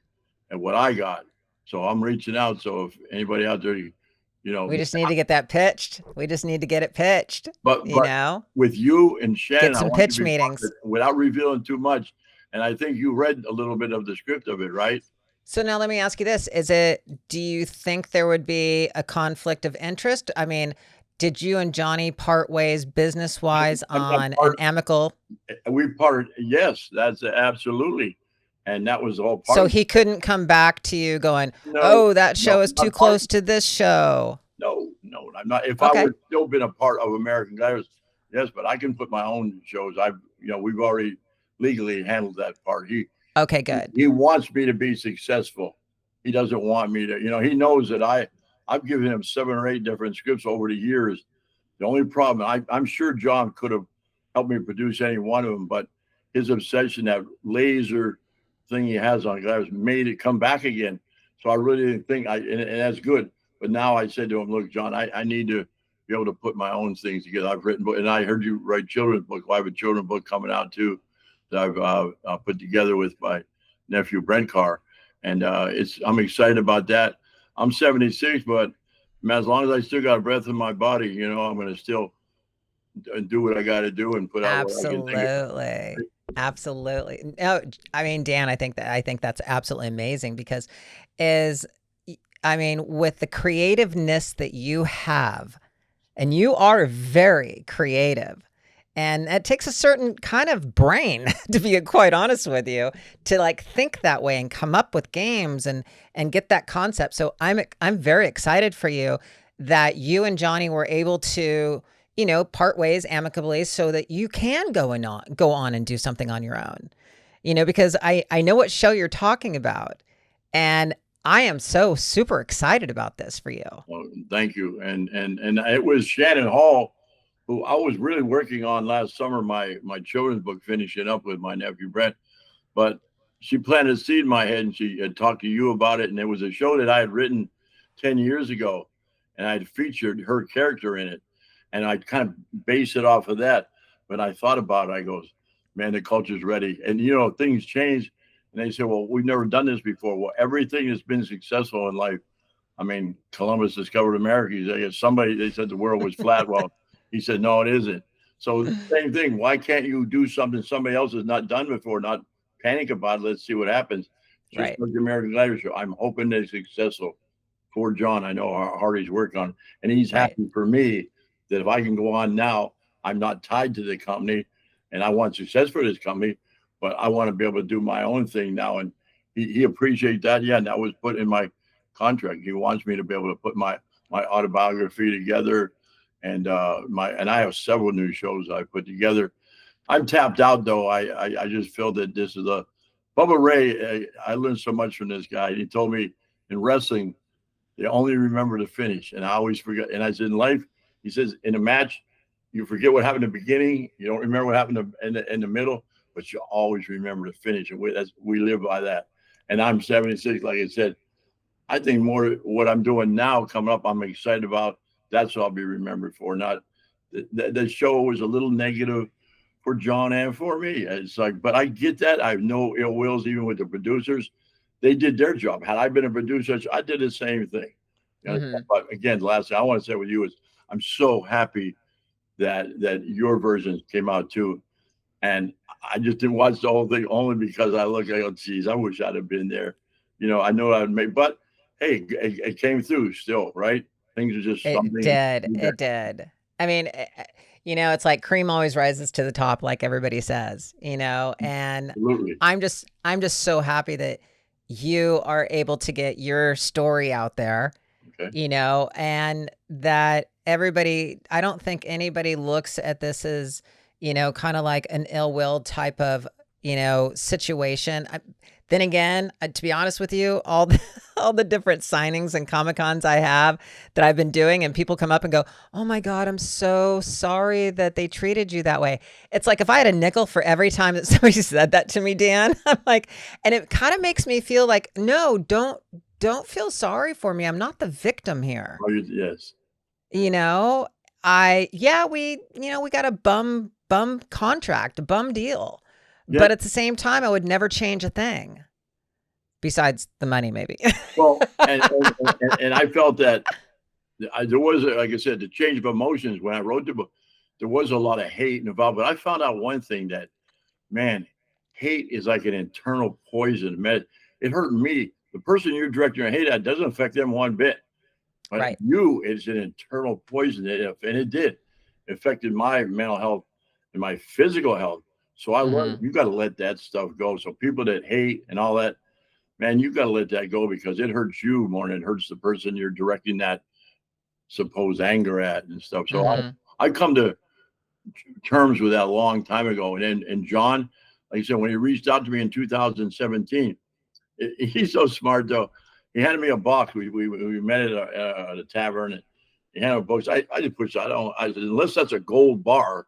at what I got, so I'm reaching out. So if anybody out there, we just need to get that pitched. We just need to get it pitched. But with you and Shannon, get some pitch meetings without revealing too much. And I think you read a little bit of the script of it, right? So now let me ask you this. Do you think there would be a conflict of interest? I mean, did you and Johnny part ways business-wise on an amicable? We parted, yes, that's absolutely. And that was all part So he couldn't come back to you going, oh, that show is too close to this show. No, I'm not. If I would still been a part of American Gladiators, yes, but I can put my own shows. We've already legally handled that part. Okay, good. He wants me to be successful. He doesn't want me to, he knows that I've given him 7 or 8 different scripts over the years. The only problem, I'm sure John could have helped me produce any one of them, but his obsession, that laser thing he has on Gladiators, made it come back again. So I really didn't think, and that's good. But now I said to him, look, John, I need to be able to put my own things together. I've written, and I heard you write children's book. Well, I have a children's book coming out too that I've put together with my nephew Brent Carr, and I'm excited about that. I'm 76, but man, as long as I still got a breath in my body, I'm going to still do what I got to do and put out what I can think of. Absolutely. No, I mean, Dan, I think that's absolutely amazing because with the creativeness that you have, and you are very creative, and it takes a certain kind of brain, to be quite honest with you, to think that way and come up with games and get that concept. So I'm very excited for you that you and Johnny were able to, part ways amicably so that you can go on and do something on your own, because I know what show you're talking about, and I am so super excited about this for you. Well, thank you. And it was Shannon Hall, who I was really working on last summer, my children's book, finishing up with my nephew Brent. But she planted a seed in my head, and she had talked to you about it. And it was a show that I had written 10 years ago, and I had featured her character in it. And I'd kind of base it off of that. But I thought about it. I goes, man, the culture's ready. And, things change. And they say, well, we've never done this before. Well, everything that's been successful in life. I mean, Columbus discovered America. They said the world was flat. Well, he said, no, it isn't. So same thing. Why can't you do something somebody else has not done before? Not panic about it. Let's see what happens. Just like the American Gladiator show. I'm hoping they're successful. For John, I know how hard he's working on, and he's happy for me that if I can go on now, I'm not tied to the company, and I want success for this company, but I want to be able to do my own thing now. And he appreciates that. Yeah, and that was put in my contract. He wants me to be able to put my autobiography together. And I have several new shows I put together. I'm tapped out though. I just feel that this is Bubba Ray. I learned so much from this guy. He told me in wrestling, they only remember the finish, and I always forget. And I said in life, he says in a match, you forget what happened in the beginning. You don't remember what happened in the middle, but you always remember the finish. And we live by that. And I'm 76, like I said. I think more what I'm doing now coming up, I'm excited about. That's what I'll be remembered for. Not the show was a little negative for John and for me. It's like, but I get that. I have no ill wills even with the producers. They did their job. Had I been a producer, I did the same thing. But again, the last thing I want to say with you is I'm so happy that your version came out too. And I just didn't watch the whole thing only because I look, I go, geez, I wish I'd have been there. I know I'd make, but hey, it came through still, right? Things are just something. It did. I mean, it's like cream always rises to the top, like everybody says, and Absolutely. I'm just so happy that you are able to get your story out there, Okay. and that everybody, I don't think anybody looks at this as, kind of like an ill will type of, situation. Then again, to be honest with you, all the different signings and Comic-Cons I have that I've been doing, and people come up and go, "Oh my God, I'm so sorry that they treated you that way." It's like if I had a nickel for every time that somebody said that to me, Dan, I'm like, and it kind of makes me feel like, no, don't feel sorry for me. I'm not the victim here. Oh, yes. We got a bum contract, a bum deal. Yeah. But at the same time, I would never change a thing besides the money, maybe. Well, and I felt that there was, like I said, the change of emotions when I wrote the book. There was a lot of hate involved, but I found out one thing that, man, hate is like an internal poison. Man, it hurt me. The person you're directing your hate at doesn't affect them one bit. But Right. it's an internal poison. And it did. It affected my mental health and my physical health. So I learned you got to let that stuff go. So people that hate and all that, man, you got to let that go because it hurts you more than it hurts the person you're directing that supposed anger at and stuff. So I come to terms with that a long time ago. And John, like I said, when he reached out to me in 2017, he's so smart though. He handed me a box. We met at a tavern, and he handed me a box. I just pushed. I said, unless that's a gold bar.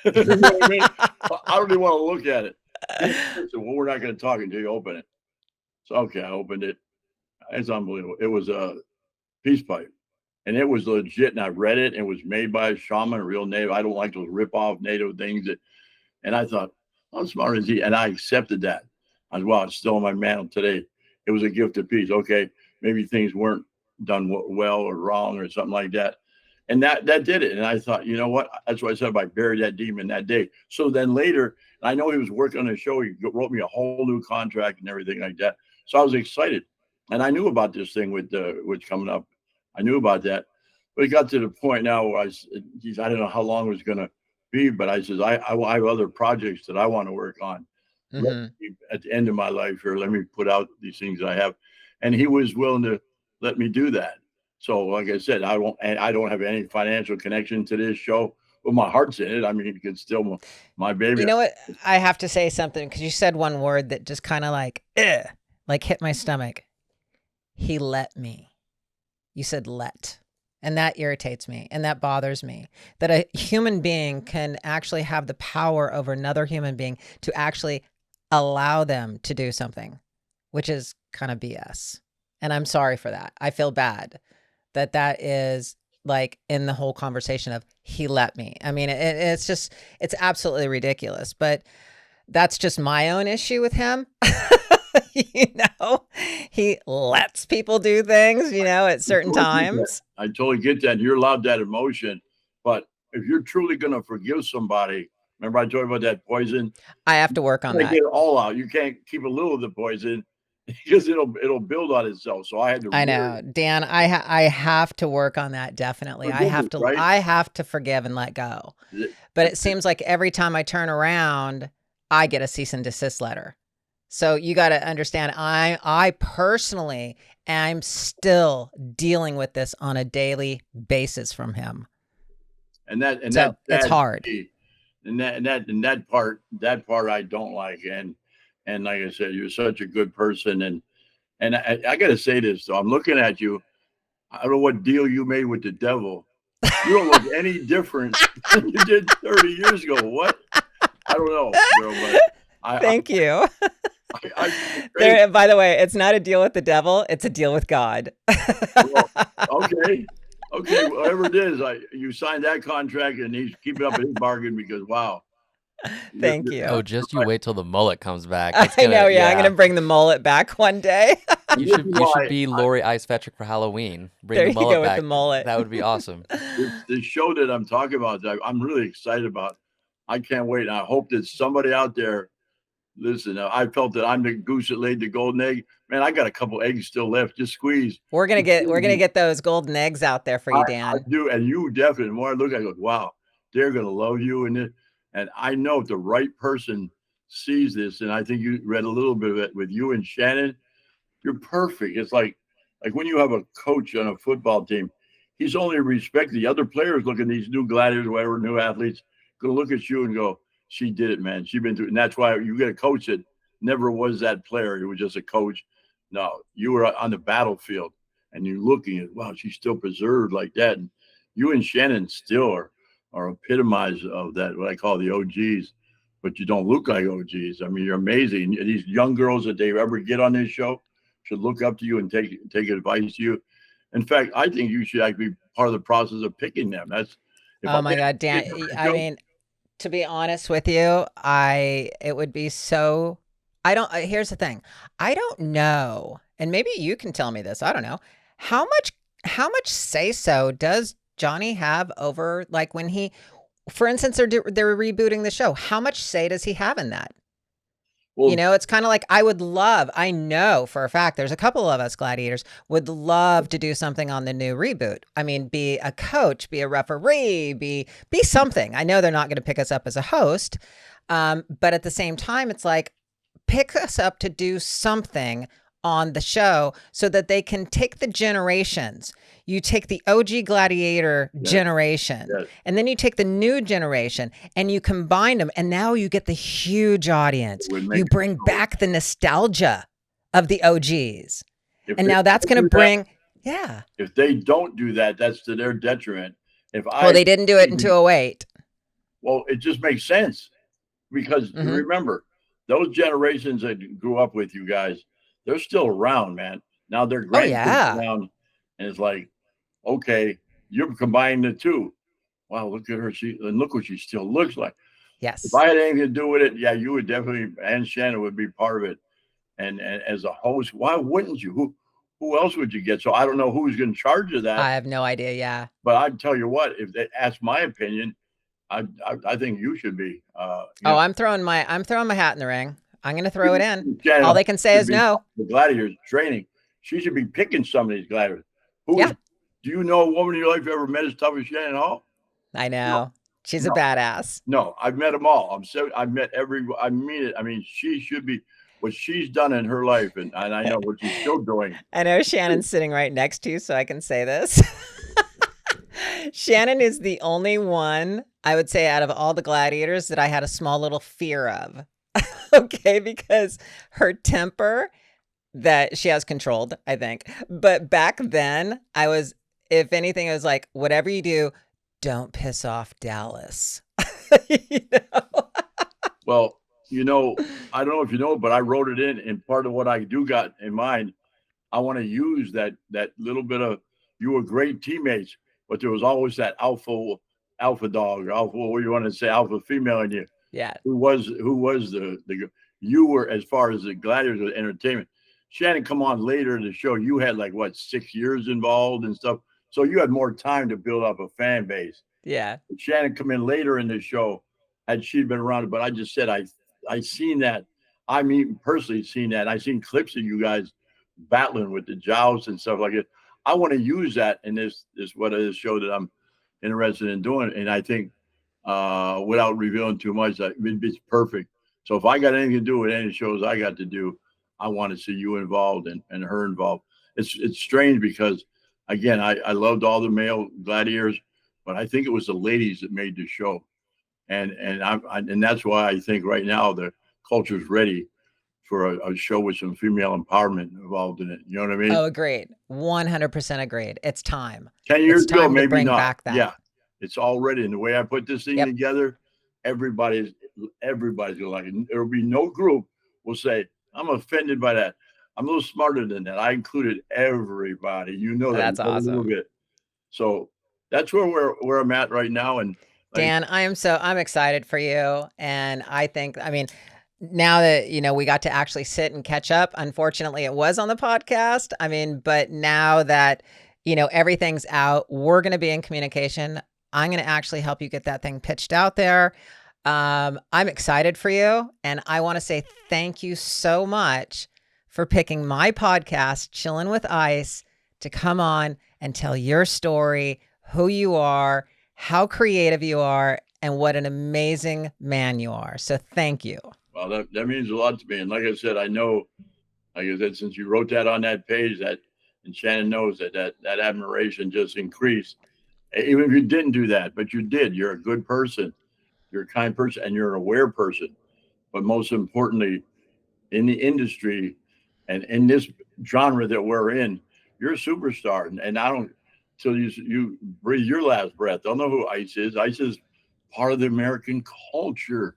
You know what I mean? I don't even want to look at it. He said, well, we're not going to talk until you open it. So okay, I opened it. It's unbelievable. It was a peace pipe, and it was legit. And I read it. And it was made by a shaman, a real native. I don't like those rip-off native things. And I thought, how smart is he? And I accepted that. As well, it's still in my mantle today. It was a gift of peace. Okay, maybe things weren't done well or wrong or something like that. And that did it. And I thought, you know what? That's why I said I buried that demon that day. So then later, I know he was working on a show. He wrote me a whole new contract and everything like that. So I was excited. And I knew about this thing with what's coming up. I knew about that. But it got to the point now where I don't know how long it was going to be, but I said, I have other projects that I want to work on. At the end of my life here, let me put out these things I have. And he was willing to let me do that. So, like I said, I don't have any financial connection to this show, but my heart's in it. I mean, it's still my baby. You know what? I have to say something because you said one word that just kind of like hit my stomach. He let me. You said let. And that irritates me and that bothers me, that a human being can actually have the power over another human being to actually allow them to do something, which is kind of BS. And I'm sorry for that. I feel bad that is like in the whole conversation of he let me. I mean, it's absolutely ridiculous, but that's just my own issue with him. He lets people do things, at certain times. I totally get that. You're allowed that emotion, but if you're truly going to forgive somebody, remember I told you about that poison? I have to work on that. Get it all out. You can't keep a little of the poison because it'll build on itself. So I had to. I know, Dan. I have to work on that. Definitely, I have to. Right? I have to forgive and let go. But it seems like every time I turn around, I get a cease and desist letter. So you got to understand, I personally am still dealing with this on a daily basis from him. And it's hard. And that part I don't like. And like I said, you're such a good person. And I got to say this, though. I'm looking at you. I don't know what deal you made with the devil. You don't look any different than you did 30 years ago. What? I don't know, girl, but Thank you. By the way, it's not a deal with the devil. It's a deal with God. Well, okay, whatever it is, you signed that contract, and he's keeping up his bargain because wow. Thank you. Oh, just you wait till the mullet comes back. I know, yeah. I'm going to bring the mullet back one day. And You this should is you why should be Lori Ice Fetrick for Halloween. Bring There the you mullet go with back. the mullet. That would be awesome. this show that I'm talking about, that I'm really excited about. I can't wait. I hope that somebody out there, listen, I felt that I'm the goose that laid the golden egg. Man, I got a couple eggs still left. Just squeeze. We're gonna get those golden eggs out there for you, I Dan. do, and you definitely. The more I look, I go, wow, they're gonna love you, and I know if the right person sees this, and I think you read a little bit of it with you and Shannon. You're perfect. It's like when you have a coach on a football team, he's only respect the other players. Look at these new gladiators, whatever, new athletes, gonna look at you and go, she did it, man. She been through it. And that's why you get a coach that never was that player. He was just a coach. No, you were on the battlefield and you're looking at, wow, she's still preserved like that. And you and Shannon still are epitomize of that, what I call the OGs, but you don't look like OGs. I mean, you're amazing. These young girls that they ever get on this show should look up to you and take advice to you. In fact, I think you should actually be part of the process of picking them. That's Oh my God, Dan. I mean, to be honest with you, it would be so, here's the thing. I don't know, and maybe you can tell me this. I don't know. How much say so does Johnny have over, like, when he, for instance, they're rebooting the show. How much say does he have in that? well, You know, it's kind of like, I know for a fact there's a couple of us gladiators would love to do something on the new reboot. I mean, be a coach, be a referee, be something. I know they're not going to pick us up as a host. But at the same time, it's like, pick us up to do something on the show so that they can take the generations. You take the OG Gladiator generation, and then you take the new generation and you combine them, and now you get the huge audience. You bring back the nostalgia of the OGs. And now that's going to bring, If they don't do that, that's to their detriment. Well, they didn't do it in 208. Well, it just makes sense because remember, those generations that grew up with you guys, they're still around, man. Now their grandkids around, and it's like, okay, you're combining the two. Wow, look at her. And look what she still looks like. Yes. If I had anything to do with it, yeah, you would definitely, and Shannon would be part of it. And as a host, why wouldn't you? Who else would you get? So I don't know who's in charge of that. I have no idea. Yeah. But I'd tell you what, if they ask my opinion, I think you should be. I'm throwing my hat in the ring. I'm going to throw it in. All they can say is no. The gladiators training. She should be picking some of these gladiators. Do you know a woman in your life you ever met as tough as Shannon Hall? I know. No. She's a badass. No, I've met them all. I've met I mean it. I mean, she should be what she's done in her life, and I know what she's still doing. I know Shannon's sitting right next to you, so I can say this. Shannon is the only one, I would say, out of all the gladiators that I had a small little fear of. Okay, because her temper that she has controlled, I think. But back then, if anything, it was like, whatever you do, don't piss off Dallas. You know? Well, I don't know if you know, but I wrote it in, and part of what I do got in mind, I want to use that little bit of, you were great teammates, but there was always that alpha dog, alpha, what do you want to say, alpha female in you. Yeah. Who was the you were, as far as the gladiators of entertainment. Shannon come on later in the show. You had 6 years involved and stuff. So you had more time to build up a fan base. Yeah. But Shannon come in later in the show, had she been around, but I just said I seen that. I mean, personally seen that. I seen clips of you guys battling with the joust and stuff like it. I want to use that in this show that I'm interested in doing. And I think without revealing too much, it's perfect. So if I got anything to do with any shows I got to do, I want to see you involved and her involved. It's strange because, again, I loved all the male gladiators, but I think it was the ladies that made the show. And that's why I think right now the culture's ready for a show with some female empowerment involved in it. You know what I mean? Oh, agreed. 100% agreed. It's time. 10 years ago, maybe bring not. Back that. Yeah, it's all ready. And the way I put this thing together, everybody's gonna like it. There will be no group will say, I'm offended by that. I'm a little smarter than that. I included everybody. You know that. That's awesome. So that's where I'm at right now. And Dan, I'm excited for you. And I think, now that, we got to actually sit and catch up, unfortunately it was on the podcast. I mean, but now that, everything's out, we're going to be in communication. I'm going to actually help you get that thing pitched out there. I'm excited for you. And I want to say thank you so much for picking my podcast, Chillin' with Ice, to come on and tell your story, who you are, how creative you are, and what an amazing man you are. So thank you. Well, that means a lot to me. And like I said, I know, like I said, since you wrote that on that page, and Shannon knows that admiration just increased. Even if you didn't do that, but you did. You're a good person. You're a kind person, and you're an aware person. But most importantly, in the industry and in this genre that we're in, you're a superstar. And I don't, till you breathe your last breath, don't know who Ice is. Ice is part of the American culture.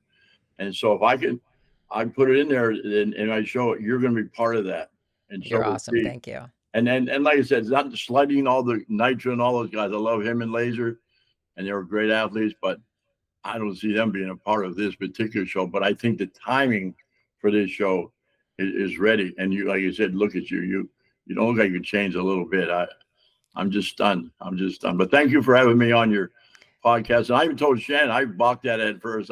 And so if I put it in there and I show it, you're going to be part of that. And so you're awesome. Thank you. And like I said, it's not sliding all the Nitro and all those guys. I love him and Laser, and they were great athletes, but I don't see them being a part of this particular show. But I think the timing for this show is ready. And you, like you said, look at you. You don't look like you changed a little bit. I'm just stunned. But thank you for having me on your podcast. And I even told Shannon, I balked at it at first.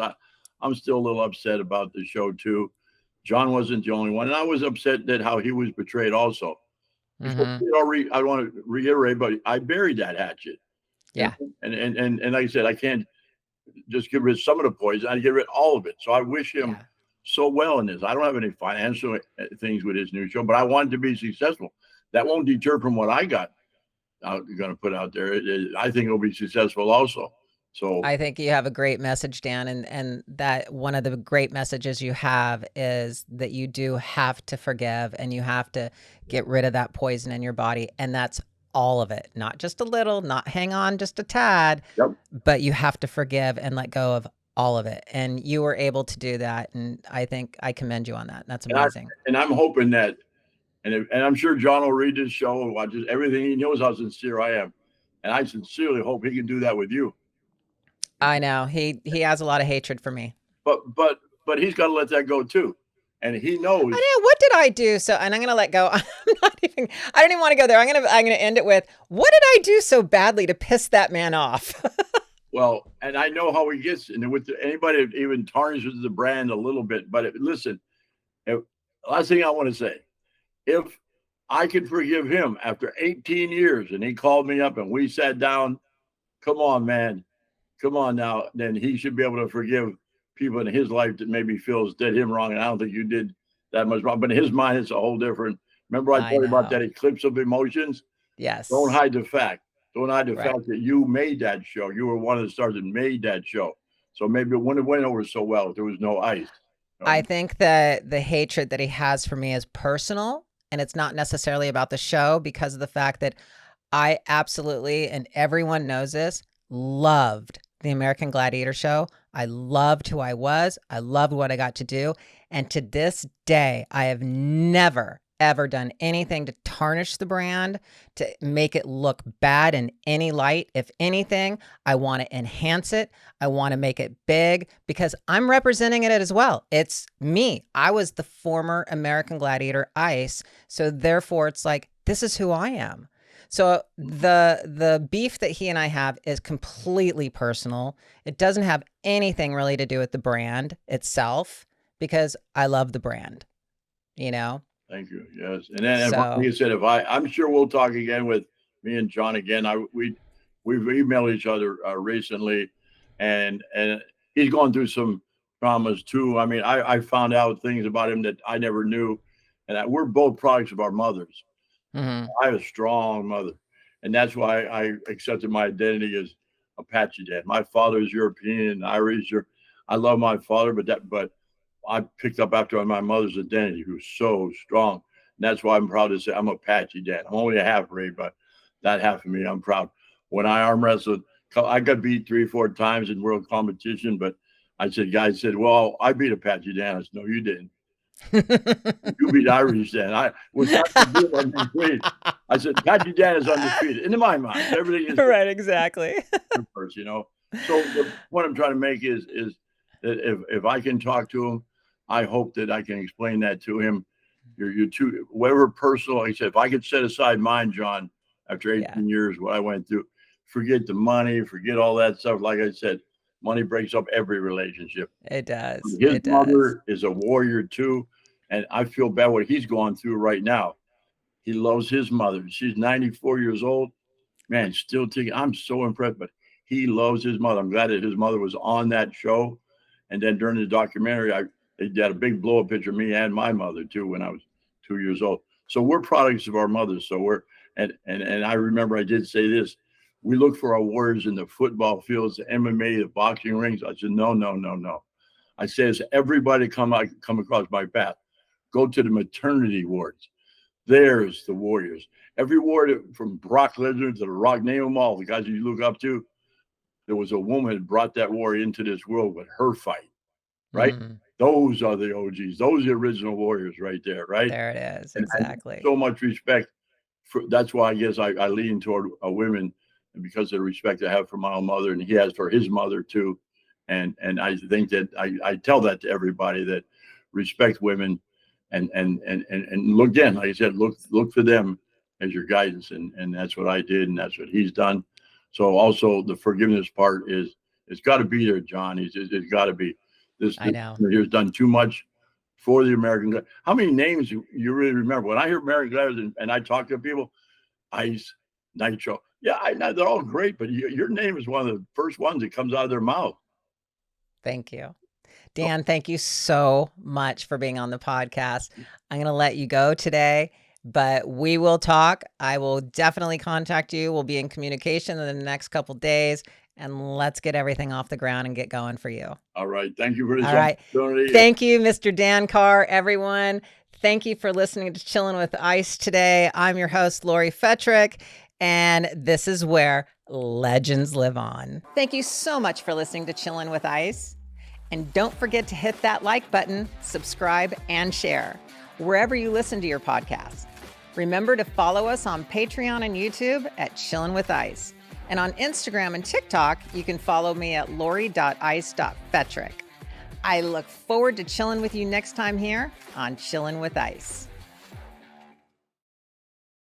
I'm still a little upset about the show too. John wasn't the only one, and I was upset that how he was portrayed also. Mm-hmm. I want to reiterate, but I buried that hatchet. Yeah. And like I said, I can't just get rid of some of the poison. I get rid of all of it. So I wish him so well in this. I don't have any financial things with his new show, but I want it to be successful. That won't deter from what I got going to put out there. I think it'll be successful also. So I think you have a great message, Dan, and that one of the great messages you have is that you do have to forgive and you have to get rid of that poison in your body. And that's all of it, not just a little, not hang on just a tad, but you have to forgive and let go of all of it. And you were able to do that. And I think I commend you on that. That's amazing. And I'm hoping that, and I'm sure John will read this show and watches everything. He knows how sincere I am. And I sincerely hope he can do that with you. I know he has a lot of hatred for me, but he's got to let that go too, and he knows. I know. What did I do? So, and I'm gonna let go. I don't even want to go there. I'm gonna end it with, what did I do so badly to piss that man off? Well, and I know how he gets, and with anybody that even tarnishes the brand a little bit. But listen, last thing I want to say, if I could forgive him after 18 years, and he called me up and we sat down, come on, man. Come on now, then he should be able to forgive people in his life that maybe feels did him wrong. And I don't think you did that much wrong, but in his mind, it's a whole different. Remember I told you about that eclipse of emotions? Yes. Don't hide the fact. Don't hide the fact that you made that show. You were one of the stars that made that show. So maybe it wouldn't have went over so well if there was no Ice. I think that the hatred that he has for me is personal, and it's not necessarily about the show, because of the fact that I absolutely, and everyone knows this, loved the American Gladiator show. I loved who I was. I loved what I got to do. And to this day, I have never, ever done anything to tarnish the brand, to make it look bad in any light. If anything, I want to enhance it. I want to make it big, because I'm representing it as well. It's me. I was the former American Gladiator Ice. So therefore, it's like, this is who I am. So the beef that he and I have is completely personal. It doesn't have anything really to do with the brand itself, because I love the brand, Thank you. Yes. And then, like you said, I'm sure we'll talk again with me and John again. We've emailed each other recently, and he's going through some traumas too. I mean, I found out things about him that I never knew, and we're both products of our mothers. Mm-hmm. I have a strong mother, and that's why I accepted my identity as Apache dad. My father is European and Irish. I love my father, but I picked up after my mother's identity, who's so strong. And that's why I'm proud to say I'm Apache dad. I'm only a half breed, but that half of me, I'm proud. When I arm wrestled, I got beat 3-4 times in world competition, but guys said, well, I beat Apache Dan. I said, no, you didn't. You beat Irish Dan. I said, Apache Dan is undefeated. In my mind, everything is right, exactly. First, So what I'm trying to make is that if I can talk to him, I hope that I can explain that to him. You're too, whatever personal, like I said, if I could set aside mine, John, after 18 years, what I went through, forget the money, forget all that stuff. Like I said, money breaks up every relationship. It does. His It does. mother is a warrior too. And I feel bad what he's going through right now. He loves his mother. She's 94 years old. Man, still taking, I'm so impressed, but he loves his mother. I'm glad that his mother was on that show. And then during the documentary, they did a big blow up picture of me and my mother too when I was 2 years old. So we're products of our mothers. So we're, and I remember I did say this, we look for our warriors in the football fields, the MMA, the boxing rings. I said, no, no, no, no. I says, everybody come across my path, go to the maternity wards. There's the warriors. Every warrior from Brock Lesnar to The Rock, name them all, the guys you look up to. There was a woman that brought that warrior into this world with her fight, right? Those are the OGs. Those are the original warriors right there, right? There it is. Exactly. So much respect. That's why I guess I lean toward women, because of the respect I have for my own mother, and he has for his mother too. And I think that I tell that to everybody, that respect women and look, again, like I said, look for them as your guidance. And that's what I did, and that's what he's done. So also the forgiveness part it's got to be there, John. It's got to be. I know. He's done too much for the American Gladiators. How many names you really remember? When I hear American Gladiators and I talk to people, Ice, Nitro, yeah, they're all great, but your name is one of the first ones that comes out of their mouth. Thank you. Dan, thank you so much for being on the podcast. I'm going to let you go today, but we will talk. I will definitely contact you. We'll be in communication in the next couple of days, and let's get everything off the ground and get going for you. All right. Thank you for this opportunity. Thank you, Mr. Dan Carr, everyone. Thank you for listening to Chillin' with Ice today. I'm your host, Lori Fetrick, and this is where legends live on. Thank you so much for listening to Chillin' with Ice. And don't forget to hit that like button, subscribe, and share wherever you listen to your podcast. Remember to follow us on Patreon and YouTube at Chillin' with Ice. And on Instagram and TikTok, you can follow me at lori.ice.fetrick. I look forward to chilling with you next time here on Chillin' with Ice.